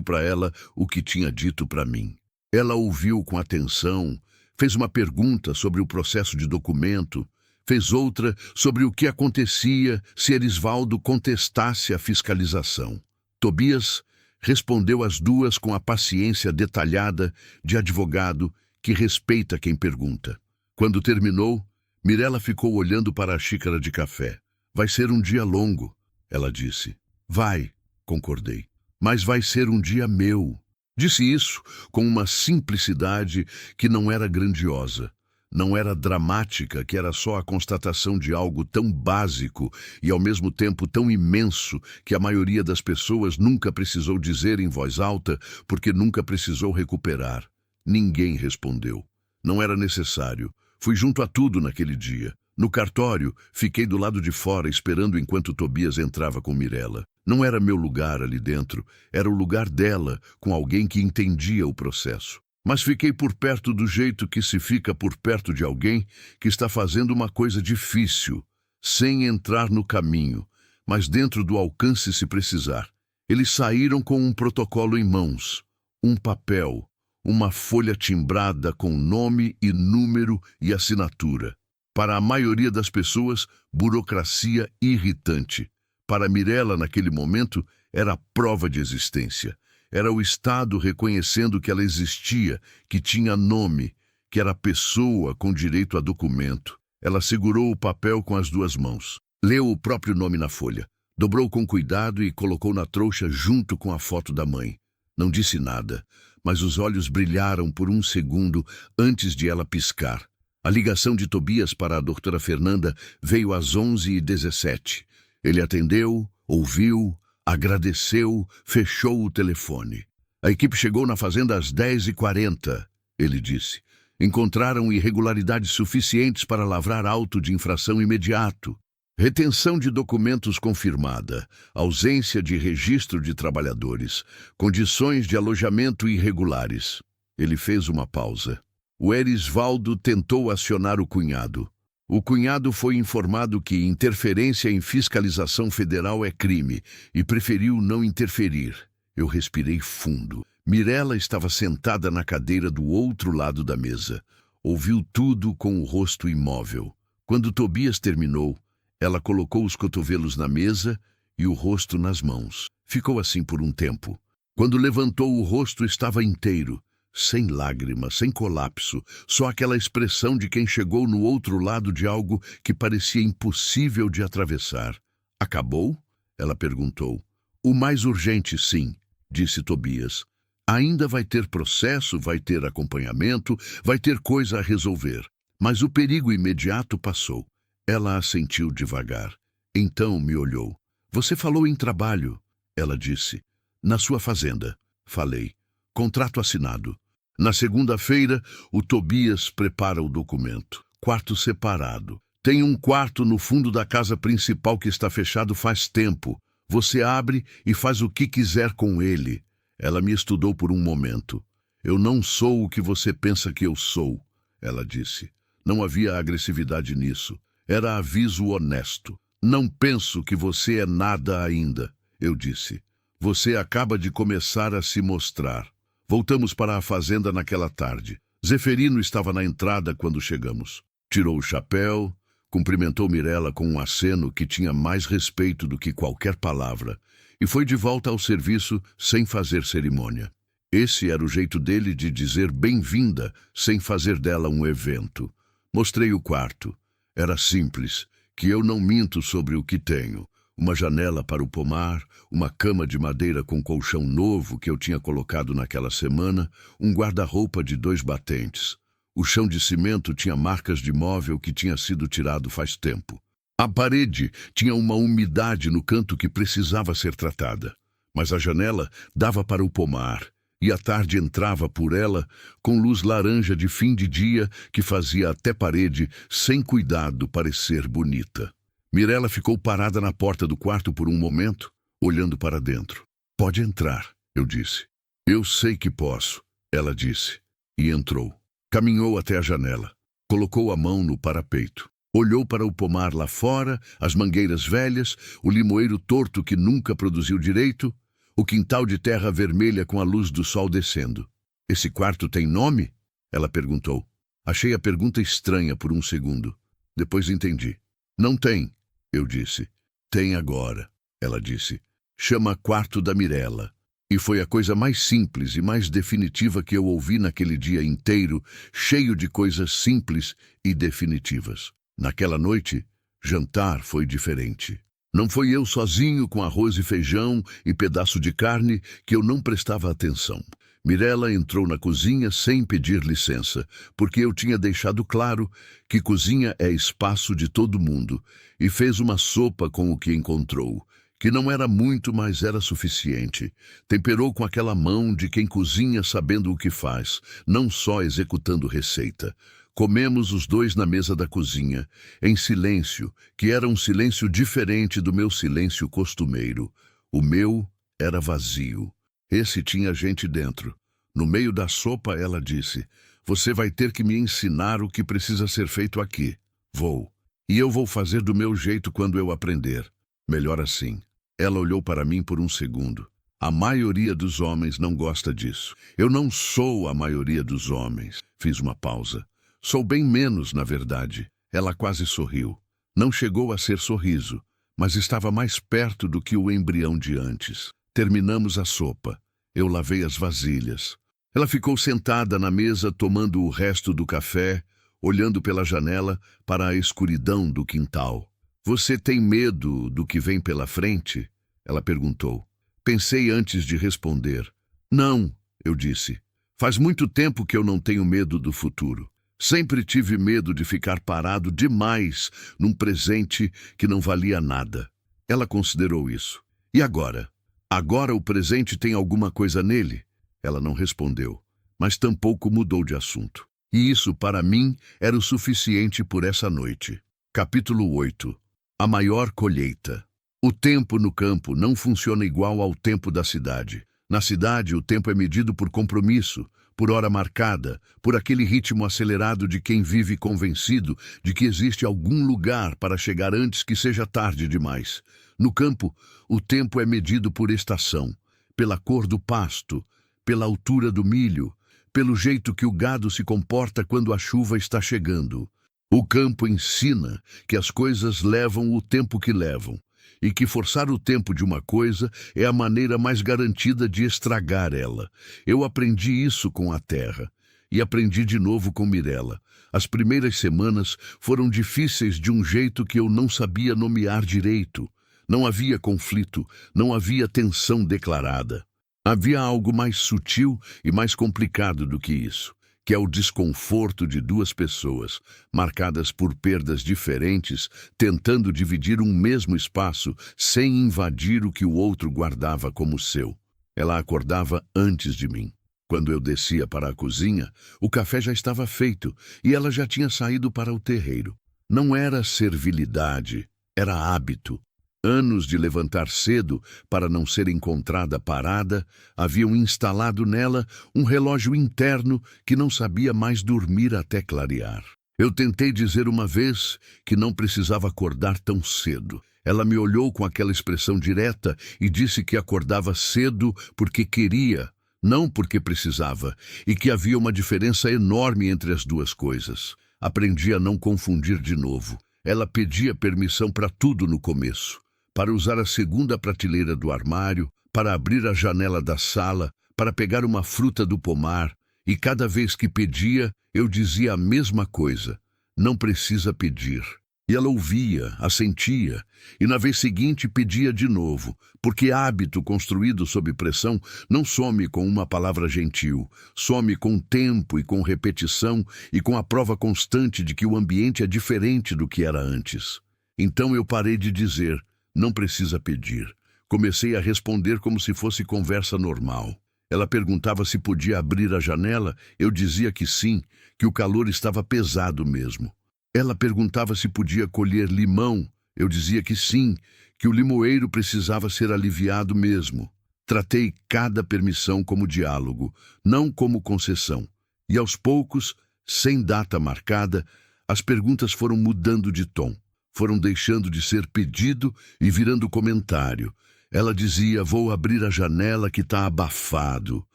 [SPEAKER 1] para ela o que tinha dito para mim. Ela ouviu com atenção, fez uma pergunta sobre o processo de documento, fez outra sobre o que acontecia se Erisvaldo contestasse a fiscalização. Tobias respondeu as duas com a paciência detalhada de advogado que respeita quem pergunta. Quando terminou, Mirella ficou olhando para a xícara de café. "Vai ser um dia longo", ela disse. "Vai", concordei. "Mas vai ser um dia meu." Disse isso com uma simplicidade que não era grandiosa, não era dramática, que era só a constatação de algo tão básico e ao mesmo tempo tão imenso que a maioria das pessoas nunca precisou dizer em voz alta porque nunca precisou recuperar. Ninguém respondeu. Não era necessário. Fui junto a tudo naquele dia. No cartório, fiquei do lado de fora esperando enquanto Tobias entrava com Mirella. Não era meu lugar ali dentro, era o lugar dela, com alguém que entendia o processo. Mas fiquei por perto do jeito que se fica por perto de alguém que está fazendo uma coisa difícil, sem entrar no caminho, mas dentro do alcance se precisar. Eles saíram com um protocolo em mãos, um papel, uma folha timbrada com nome e número e assinatura. Para a maioria das pessoas, burocracia irritante. Para Mirella, naquele momento, era prova de existência. Era o Estado reconhecendo que ela existia, que tinha nome, que era pessoa com direito a documento. Ela segurou o papel com as 2 mãos. Leu o próprio nome na folha. Dobrou com cuidado e colocou na trouxa junto com a foto da mãe. Não disse nada, mas os olhos brilharam por um segundo antes de ela piscar. A ligação de Tobias para a doutora Fernanda veio às 11h17. Ele atendeu, Ouviu, agradeceu, fechou o telefone. A equipe chegou na fazenda às 10h40, ele disse. Encontraram irregularidades suficientes para lavrar auto de infração imediato. Retenção de documentos confirmada, ausência de registro de trabalhadores, condições de alojamento irregulares. Ele fez uma pausa. O Erisvaldo tentou acionar o cunhado. O cunhado foi informado que interferência em fiscalização federal é crime e preferiu não interferir. Eu respirei fundo. Mirela estava sentada na cadeira do outro lado da mesa. Ouviu tudo com o rosto imóvel. Quando Tobias terminou, ela colocou os cotovelos na mesa e o rosto nas mãos. Ficou assim por um tempo. Quando levantou, o rosto estava inteiro, sem lágrimas, sem colapso, só aquela expressão de quem chegou no outro lado de algo que parecia impossível de atravessar. Acabou? Ela perguntou. O mais urgente, sim, disse Tobias. Ainda vai ter processo, vai ter acompanhamento, vai ter coisa a resolver. Mas o perigo imediato passou. Ela assentiu devagar. Então me olhou. Você falou em trabalho, ela disse. Na sua fazenda. Falei. Contrato assinado. Na segunda-feira, o Tobias prepara o documento. Quarto separado. Tem um quarto no fundo da casa principal que está fechado faz tempo. Você abre e faz o que quiser com ele. Ela me estudou por um momento. Eu não sou o que você pensa que eu sou, ela disse. Não havia agressividade nisso. Era aviso honesto. Não penso que você é nada ainda, eu disse. Você acaba de começar a se mostrar. Voltamos para a fazenda naquela tarde. Zeferino estava na entrada quando chegamos. Tirou o chapéu, cumprimentou Mirela com um aceno que tinha mais respeito do que qualquer palavra e foi de volta ao serviço sem fazer cerimônia. Esse era o jeito dele de dizer bem-vinda sem fazer dela um evento. Mostrei o quarto. Era simples, que eu não minto sobre o que tenho. Uma janela para o pomar, uma cama de madeira com colchão novo que eu tinha colocado naquela semana, um guarda-roupa de 2 batentes. O chão de cimento tinha marcas de móvel que tinha sido tirado faz tempo. A parede tinha uma umidade no canto que precisava ser tratada, mas a janela dava para o pomar, e a tarde entrava por ela com luz laranja de fim de dia que fazia até parede, sem cuidado, parecer bonita. Mirela ficou parada na porta do quarto por um momento, olhando para dentro. Pode entrar, eu disse. Eu sei que posso, ela disse, e entrou. Caminhou até a janela, colocou a mão no parapeito. Olhou para o pomar lá fora, as mangueiras velhas, o limoeiro torto que nunca produziu direito, o quintal de terra vermelha com a luz do sol descendo. Esse quarto tem nome? Ela perguntou. Achei a pergunta estranha por um segundo. Depois entendi. Não tem, eu disse. Tem agora, ela disse. Chama quarto da Mirela. E foi a coisa mais simples e mais definitiva que eu ouvi naquele dia inteiro, cheio de coisas simples e definitivas. Naquela noite, jantar foi diferente. Não foi eu sozinho com arroz e feijão e pedaço de carne que eu não prestava atenção. Mirela entrou na cozinha sem pedir licença, porque eu tinha deixado claro que cozinha é espaço de todo mundo, e fez uma sopa com o que encontrou, que não era muito, mas era suficiente. Temperou com aquela mão de quem cozinha sabendo o que faz, não só executando receita. Comemos os dois na mesa da cozinha, em silêncio, que era um silêncio diferente do meu silêncio costumeiro. O meu era vazio. Esse tinha gente dentro. No meio da sopa, ela disse, você vai ter que me ensinar o que precisa ser feito aqui. Vou. E eu vou fazer do meu jeito quando eu aprender. Melhor assim. Ela olhou para mim por um segundo. A maioria dos homens não gosta disso. Eu não sou a maioria dos homens. Fiz uma pausa. Sou bem menos, na verdade. Ela quase sorriu. Não chegou a ser sorriso, mas estava mais perto do que o embrião de antes. Terminamos a sopa. Eu lavei as vasilhas. Ela ficou sentada na mesa tomando o resto do café, olhando pela janela para a escuridão do quintal. Você tem medo do que vem pela frente? Ela perguntou. Pensei antes de responder. Não, eu disse. Faz muito tempo que eu não tenho medo do futuro. Sempre tive medo de ficar parado demais num presente que não valia nada. Ela considerou isso. E agora? Agora o presente tem alguma coisa nele? Ela não respondeu, mas tampouco mudou de assunto. E isso, para mim, era o suficiente por essa noite. Capítulo 8. A maior colheita. O tempo no campo não funciona igual ao tempo da cidade. Na cidade, o tempo é medido por compromisso, por hora marcada, por aquele ritmo acelerado de quem vive convencido de que existe algum lugar para chegar antes que seja tarde demais. No campo, o tempo é medido por estação, pela cor do pasto, pela altura do milho, pelo jeito que o gado se comporta quando a chuva está chegando. O campo ensina que as coisas levam o tempo que levam, e que forçar o tempo de uma coisa é a maneira mais garantida de estragar ela. Eu aprendi isso com a terra, e aprendi de novo com Mirella. As primeiras semanas foram difíceis de um jeito que eu não sabia nomear direito. Não havia conflito, não havia tensão declarada. Havia algo mais sutil e mais complicado do que isso, que é o desconforto de duas pessoas, marcadas por perdas diferentes, tentando dividir um mesmo espaço sem invadir o que o outro guardava como seu. Ela acordava antes de mim. Quando eu descia para a cozinha, o café já estava feito e ela já tinha saído para o terreiro. Não era servilidade, era hábito. Anos de levantar cedo para não ser encontrada parada haviam instalado nela um relógio interno que não sabia mais dormir até clarear. Eu tentei dizer uma vez que não precisava acordar tão cedo. Ela me olhou com aquela expressão direta e disse que acordava cedo porque queria, não porque precisava, e que havia uma diferença enorme entre as duas coisas. Aprendi a não confundir de novo. Ela pedia permissão para tudo no começo. Para usar a segunda prateleira do armário, para abrir a janela da sala, para pegar uma fruta do pomar, e cada vez que pedia, eu dizia a mesma coisa: não precisa pedir. E ela ouvia, assentia, e na vez seguinte pedia de novo, porque hábito construído sob pressão não some com uma palavra gentil, some com tempo e com repetição e com a prova constante de que o ambiente é diferente do que era antes. Então eu parei de dizer: não precisa pedir. Comecei a responder como se fosse conversa normal. Ela perguntava se podia abrir a janela, eu dizia que sim, que o calor estava pesado mesmo. Ela perguntava se podia colher limão, eu dizia que sim, que o limoeiro precisava ser aliviado mesmo. Tratei cada permissão como diálogo, não como concessão. E aos poucos, sem data marcada, as perguntas foram mudando de tom. Foram deixando de ser pedido e virando comentário. Ela dizia: vou abrir a janela que está abafado.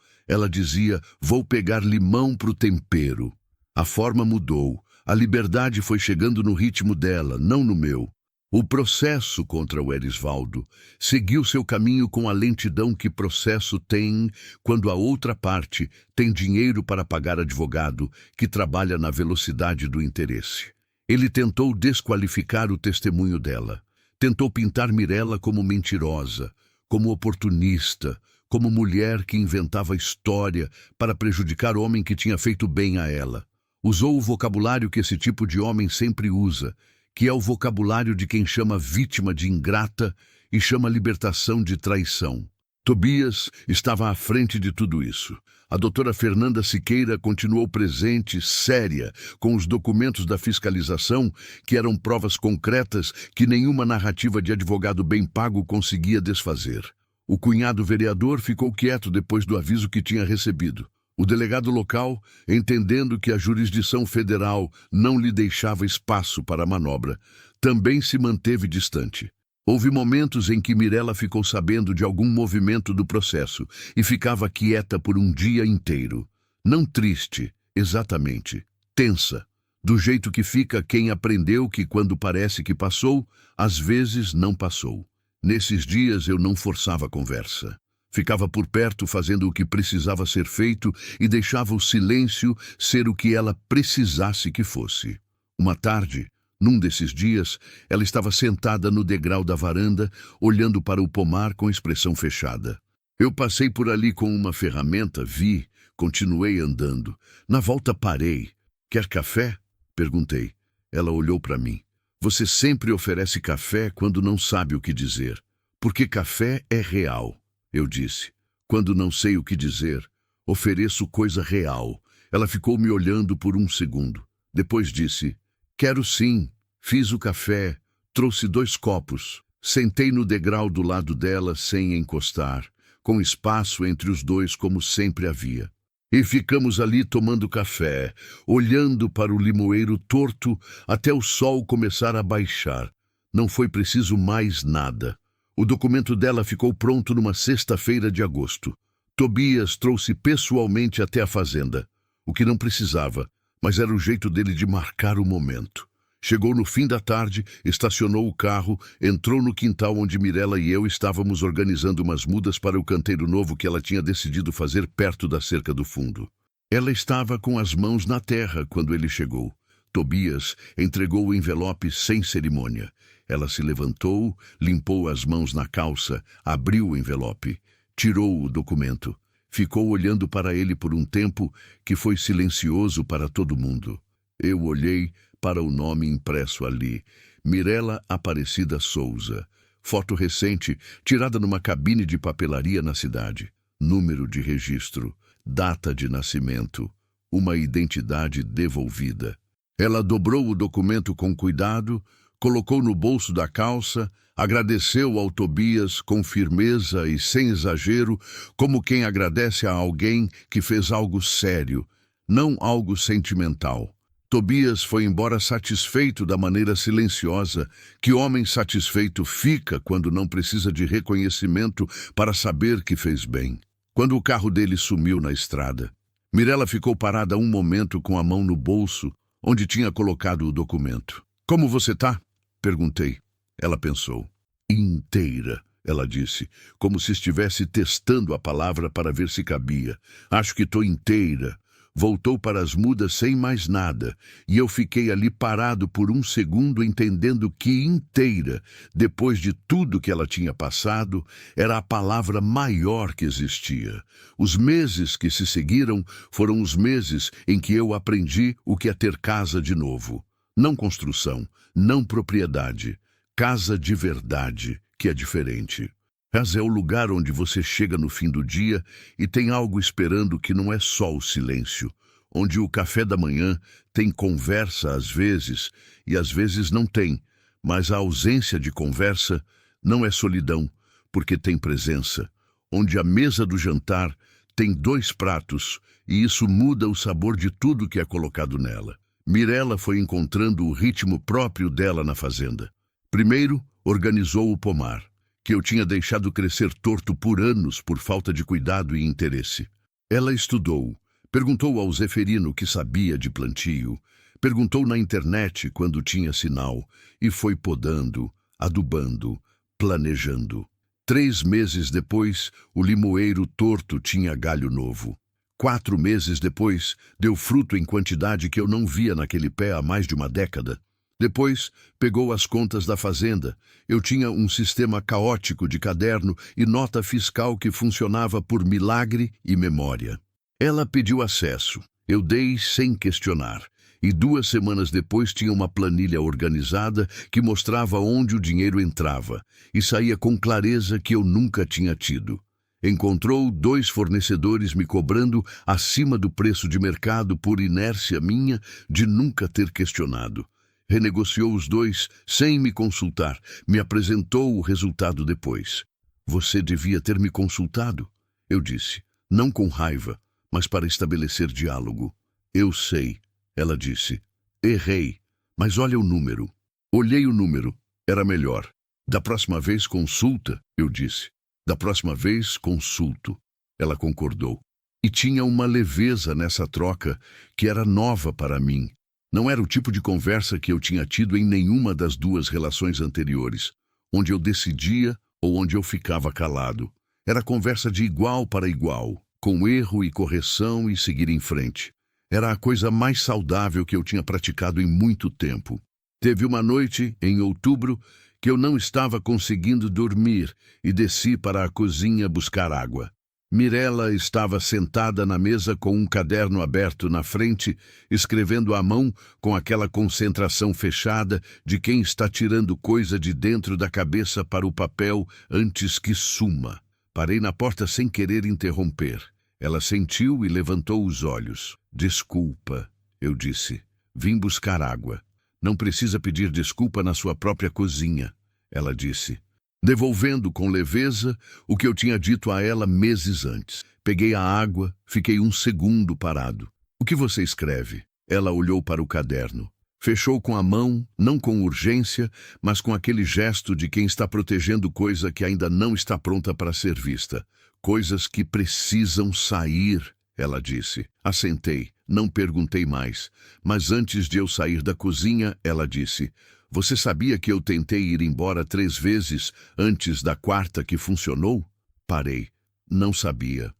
[SPEAKER 1] Ela dizia: vou pegar limão para o tempero. A forma mudou. A liberdade foi chegando no ritmo dela, não no meu. O processo contra o Erisvaldo seguiu seu caminho com a lentidão que processo tem quando a outra parte tem dinheiro para pagar advogado que trabalha na velocidade do interesse. Ele tentou desqualificar o testemunho dela. Tentou pintar Mirella como mentirosa, como oportunista, como mulher que inventava história para prejudicar o homem que tinha feito bem a ela. Usou o vocabulário que esse tipo de homem sempre usa, que é o vocabulário de quem chama vítima de ingrata e chama libertação de traição. Tobias estava à frente de tudo isso. A doutora Fernanda Siqueira continuou presente, séria, com os documentos da fiscalização, que eram provas concretas que nenhuma narrativa de advogado bem pago conseguia desfazer. O cunhado vereador ficou quieto depois do aviso que tinha recebido. O delegado local, entendendo que a jurisdição federal não lhe deixava espaço para a manobra, também se manteve distante. Houve momentos em que Mirella ficou sabendo de algum movimento do processo e ficava quieta por um dia inteiro. Não triste, exatamente, tensa, do jeito que fica quem aprendeu que quando parece que passou, às vezes não passou. Nesses dias eu não forçava a conversa. Ficava por perto fazendo o que precisava ser feito e deixava o silêncio ser o que ela precisasse que fosse. Uma tarde, num desses dias, ela estava sentada no degrau da varanda, olhando para o pomar com expressão fechada. Eu passei por ali com uma ferramenta, vi, continuei andando. Na volta parei. Quer café? Perguntei. Ela olhou para mim. Você sempre oferece café quando não sabe o que dizer. Porque café é real, eu disse. Quando não sei o que dizer, ofereço coisa real. Ela ficou me olhando por um segundo. Depois disse, quero sim. Fiz o café, trouxe 2 copos. Sentei no degrau do lado dela sem encostar, com espaço entre os dois como sempre havia. E ficamos ali tomando café, olhando para o limoeiro torto até o sol começar a baixar. Não foi preciso mais nada. O documento dela ficou pronto numa sexta-feira de agosto. Tobias trouxe pessoalmente até a fazenda, o que não precisava, mas era o jeito dele de marcar o momento. Chegou no fim da tarde, estacionou o carro, entrou no quintal onde Mirella e eu estávamos organizando umas mudas para o canteiro novo que ela tinha decidido fazer perto da cerca do fundo. Ela estava com as mãos na terra quando ele chegou. Tobias entregou o envelope sem cerimônia. Ela se levantou, limpou as mãos na calça, abriu o envelope, tirou o documento. Ficou olhando para ele por um tempo que foi silencioso para todo mundo. Eu olhei para o nome impresso ali, Mirella Aparecida Souza. Foto recente, tirada numa cabine de papelaria na cidade. Número de registro, data de nascimento, uma identidade devolvida. Ela dobrou o documento com cuidado, colocou no bolso da calça, agradeceu ao Tobias com firmeza e sem exagero, como quem agradece a alguém que fez algo sério, não algo sentimental. Tobias foi embora satisfeito da maneira silenciosa que homem satisfeito fica quando não precisa de reconhecimento para saber que fez bem. Quando o carro dele sumiu na estrada, Mirella ficou parada um momento com a mão no bolso, onde tinha colocado o documento. Como você tá? Perguntei. Ela pensou. Inteira, ela disse, como se estivesse testando a palavra para ver se cabia. Acho que tô inteira. Voltou para as mudas sem mais nada, e eu fiquei ali parado por um segundo entendendo que inteira, depois de tudo que ela tinha passado, era a palavra maior que existia. Os meses que se seguiram foram os meses em que eu aprendi o que é ter casa de novo. Não construção, não propriedade, casa de verdade, que é diferente. Casa é o lugar onde você chega no fim do dia e tem algo esperando que não é só o silêncio, onde o café da manhã tem conversa às vezes e às vezes não tem, mas a ausência de conversa não é solidão, porque tem presença, onde a mesa do jantar tem 2 pratos e isso muda o sabor de tudo que é colocado nela. Mirella foi encontrando o ritmo próprio dela na fazenda. Primeiro, organizou o pomar, que eu tinha deixado crescer torto por anos por falta de cuidado e interesse. Ela estudou, perguntou ao Zeferino que sabia de plantio, perguntou na internet quando tinha sinal e foi podando, adubando, planejando. 3 meses depois, o limoeiro torto tinha galho novo. 4 meses depois, deu fruto em quantidade que eu não via naquele pé há mais de uma década. Depois, pegou as contas da fazenda. Eu tinha um sistema caótico de caderno e nota fiscal que funcionava por milagre e memória. Ela pediu acesso. Eu dei sem questionar. E 2 semanas depois tinha uma planilha organizada que mostrava onde o dinheiro entrava e saía com clareza que eu nunca tinha tido. Encontrou 2 fornecedores me cobrando acima do preço de mercado por inércia minha de nunca ter questionado. Renegociou os 2 sem me consultar. Me apresentou o resultado depois. Você devia ter me consultado, eu disse, não com raiva, mas para estabelecer diálogo. Eu sei, ela disse. Errei, mas olha o número. Olhei o número, era melhor. Da próxima vez consulta, eu disse. Da próxima vez consulto. Ela concordou. E tinha uma leveza nessa troca que era nova para mim. Não era o tipo de conversa que eu tinha tido em nenhuma das 2 relações anteriores, onde eu decidia ou onde eu ficava calado. Era conversa de igual para igual, com erro e correção e seguir em frente. Era a coisa mais saudável que eu tinha praticado em muito tempo. Teve uma noite, em outubro, que eu não estava conseguindo dormir e desci para a cozinha buscar água. Mirela estava sentada na mesa com um caderno aberto na frente, escrevendo à mão com aquela concentração fechada de quem está tirando coisa de dentro da cabeça para o papel antes que suma. Parei na porta sem querer interromper. Ela sentiu e levantou os olhos. Desculpa, eu disse. Vim buscar água. Não precisa pedir desculpa na sua própria cozinha, ela disse, devolvendo com leveza o que eu tinha dito a ela meses antes. Peguei a água, fiquei um segundo parado. O que você escreve? Ela olhou para o caderno. Fechou com a mão, não com urgência, mas com aquele gesto de quem está protegendo coisa que ainda não está pronta para ser vista. Coisas que precisam sair, ela disse. Assentei, não perguntei mais. Mas antes de eu sair da cozinha, ela disse, você sabia que eu tentei ir embora 3 vezes antes da 4ª que funcionou? Parei. Não sabia.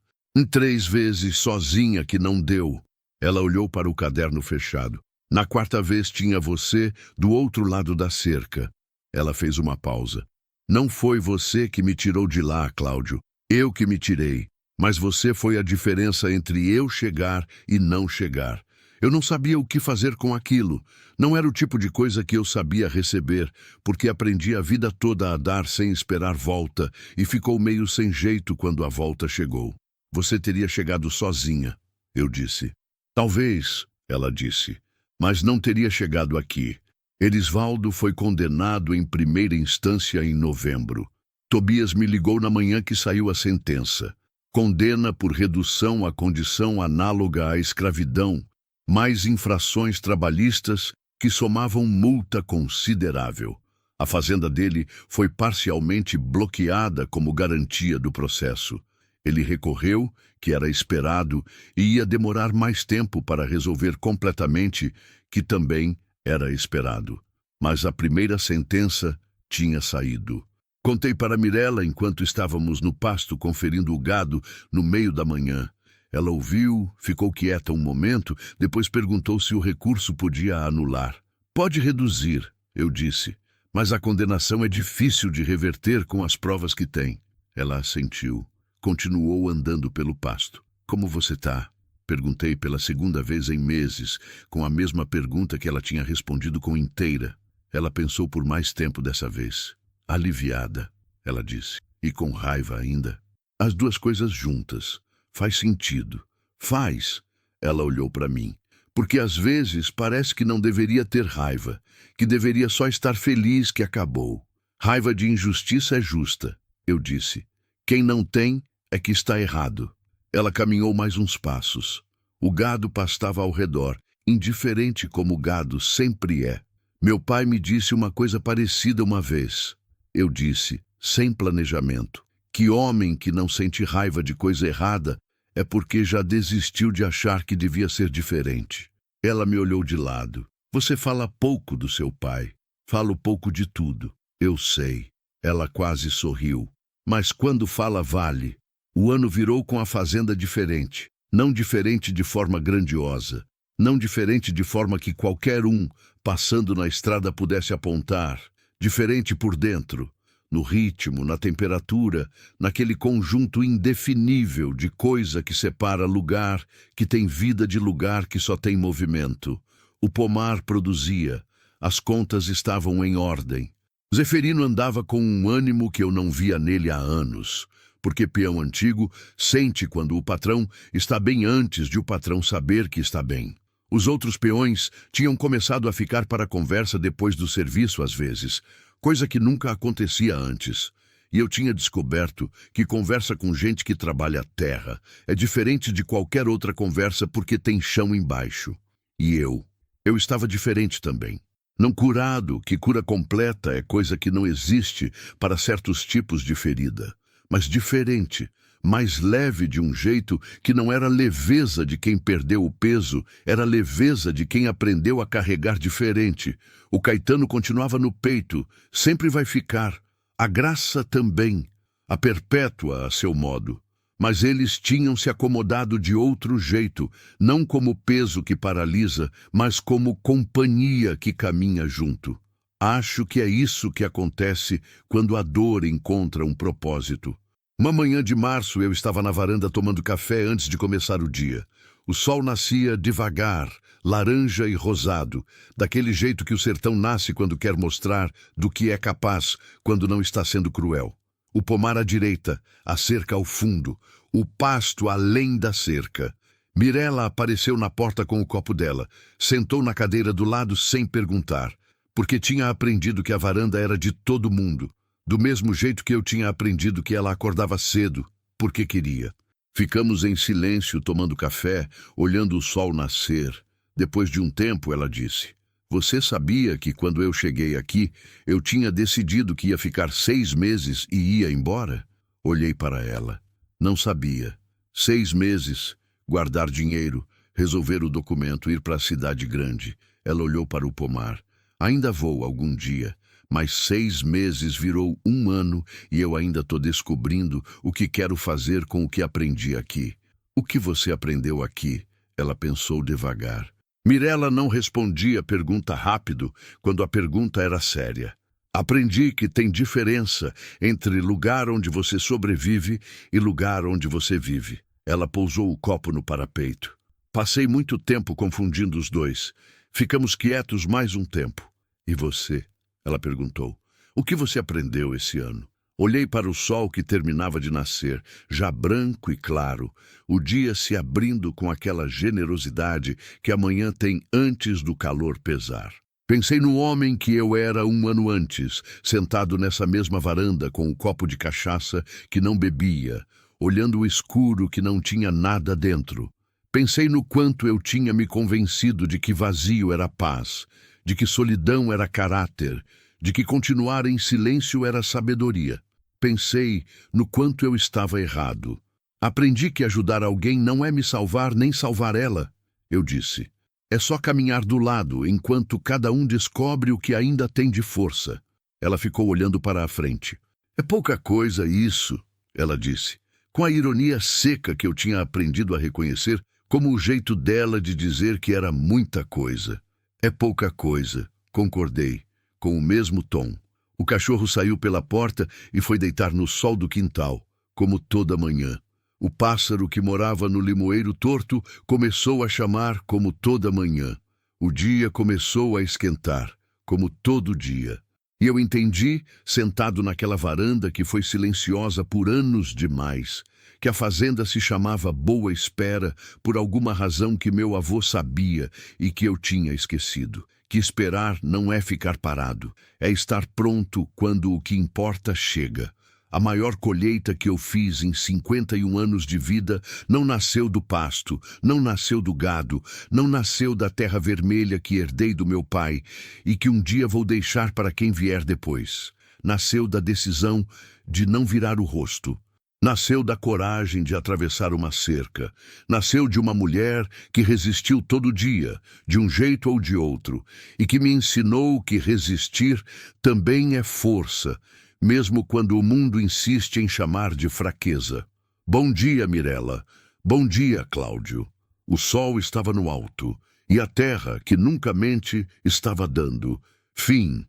[SPEAKER 1] 3 vezes sozinha que não deu. Ela olhou para o caderno fechado. Na 4ª vez tinha você do outro lado da cerca. Ela fez uma pausa. Não foi você que me tirou de lá, Cláudio. Eu que me tirei. Mas você foi a diferença entre eu chegar e não chegar. Eu não sabia o que fazer com aquilo. Não era o tipo de coisa que eu sabia receber, porque aprendi a vida toda a dar sem esperar volta e ficou meio sem jeito quando a volta chegou. Você teria chegado sozinha, eu disse. Talvez, ela disse, mas não teria chegado aqui. Erisvaldo foi condenado em primeira instância em novembro. Tobias me ligou na manhã que saiu a sentença. Condena por redução à condição análoga à escravidão, mais infrações trabalhistas que somavam multa considerável. A fazenda dele foi parcialmente bloqueada como garantia do processo. Ele recorreu, que era esperado, e ia demorar mais tempo para resolver completamente, que também era esperado. Mas a primeira sentença tinha saído. Contei para Mirela enquanto estávamos no pasto conferindo o gado no meio da manhã. Ela ouviu, ficou quieta um momento, depois perguntou se o recurso podia anular. Pode reduzir, eu disse, mas a condenação é difícil de reverter com as provas que tem. Ela assentiu. Continuou andando pelo pasto. Como você está? Perguntei pela 2ª vez em meses, com a mesma pergunta que ela tinha respondido com inteira. Ela pensou por mais tempo dessa vez. Aliviada, ela disse, e com raiva ainda. As duas coisas juntas. Faz sentido. Faz. Ela olhou para mim. Porque às vezes parece que não deveria ter raiva, que deveria só estar feliz que acabou. Raiva de injustiça é justa, eu disse. Quem não tem é que está errado. Ela caminhou mais uns passos. O gado pastava ao redor, indiferente como o gado sempre é. Meu pai me disse uma coisa parecida uma vez. Eu disse, sem planejamento, que homem que não sente raiva de coisa errada é porque já desistiu de achar que devia ser diferente. Ela me olhou de lado. Você fala pouco do seu pai. Falo pouco de tudo. Eu sei. Ela quase sorriu. Mas quando fala vale. O ano virou com a fazenda diferente. Não diferente de forma grandiosa. Não diferente de forma que qualquer um, passando na estrada, pudesse apontar. Diferente por dentro. No ritmo, na temperatura, naquele conjunto indefinível de coisa que separa lugar, que tem vida de lugar que só tem movimento. O pomar produzia. As contas estavam em ordem. Zeferino andava com um ânimo que eu não via nele há anos, porque peão antigo sente quando o patrão está bem antes de o patrão saber que está bem. Os outros peões tinham começado a ficar para a conversa depois do serviço às vezes, coisa que nunca acontecia antes. E eu tinha descoberto que conversa com gente que trabalha a terra é diferente de qualquer outra conversa porque tem chão embaixo. E eu estava diferente também. Não curado, que cura completa é coisa que não existe para certos tipos de ferida, mas diferente, mais leve de um jeito que não era leveza de quem perdeu o peso, era leveza de quem aprendeu a carregar diferente. O Caetano continuava no peito, sempre vai ficar. A graça também, a perpétua a seu modo. Mas eles tinham se acomodado de outro jeito, não como peso que paralisa, mas como companhia que caminha junto. Acho que é isso que acontece quando a dor encontra um propósito. Uma manhã de março, eu estava na varanda tomando café antes de começar o dia. O sol nascia devagar, laranja e rosado, daquele jeito que o sertão nasce quando quer mostrar do que é capaz, quando não está sendo cruel. O pomar à direita, a cerca ao fundo, o pasto além da cerca. Mirella apareceu na porta com o copo dela, sentou na cadeira do lado sem perguntar, porque tinha aprendido que a varanda era de todo mundo. Do mesmo jeito que eu tinha aprendido que ela acordava cedo, porque queria. Ficamos em silêncio tomando café, olhando o sol nascer. Depois de um tempo, ela disse: "Você sabia que quando eu cheguei aqui, eu tinha decidido que ia ficar 6 meses e ia embora?" Olhei para ela. Não sabia. 6 meses, guardar dinheiro, resolver o documento, ir para a cidade grande. Ela olhou para o pomar. Ainda vou algum dia. Mas 6 meses virou 1 ano e eu ainda estou descobrindo o que quero fazer com o que aprendi aqui. O que você aprendeu aqui? Ela pensou devagar. Mirella não respondia a pergunta rápido quando a pergunta era séria. Aprendi que tem diferença entre lugar onde você sobrevive e lugar onde você vive. Ela pousou o copo no parapeito. Passei muito tempo confundindo os dois. Ficamos quietos mais um tempo. E você? Ela perguntou. O que você aprendeu esse ano? Olhei para o sol que terminava de nascer, já branco e claro, o dia se abrindo com aquela generosidade que a manhã tem antes do calor pesar. Pensei no homem que eu era 1 ano antes, sentado nessa mesma varanda com um copo de cachaça que não bebia, olhando o escuro que não tinha nada dentro. Pensei no quanto eu tinha me convencido de que vazio era paz, de que solidão era caráter, de que continuar em silêncio era sabedoria. Pensei no quanto eu estava errado. Aprendi que ajudar alguém não é me salvar nem salvar ela. Eu disse. É só caminhar do lado, enquanto cada um descobre o que ainda tem de força. Ela ficou olhando para a frente. É pouca coisa isso, ela disse, com a ironia seca que eu tinha aprendido a reconhecer como o jeito dela de dizer que era muita coisa. É pouca coisa, concordei, com o mesmo tom. O cachorro saiu pela porta e foi deitar no sol do quintal, como toda manhã. O pássaro que morava no limoeiro torto começou a chamar como toda manhã. O dia começou a esquentar, como todo dia. E eu entendi, sentado naquela varanda que foi silenciosa por anos demais, que a fazenda se chamava Boa Espera por alguma razão que meu avô sabia e que eu tinha esquecido. Que esperar não é ficar parado, é estar pronto quando o que importa chega. A maior colheita que eu fiz em 51 anos de vida não nasceu do pasto, não nasceu do gado, não nasceu da terra vermelha que herdei do meu pai e que um dia vou deixar para quem vier depois. Nasceu da decisão de não virar o rosto. Nasceu da coragem de atravessar uma cerca. Nasceu de uma mulher que resistiu todo dia, de um jeito ou de outro, e que me ensinou que resistir também é força, mesmo quando o mundo insiste em chamar de fraqueza. Bom dia, Mirella. Bom dia, Cláudio. O sol estava no alto, e a terra, que nunca mente, estava dando. Fim.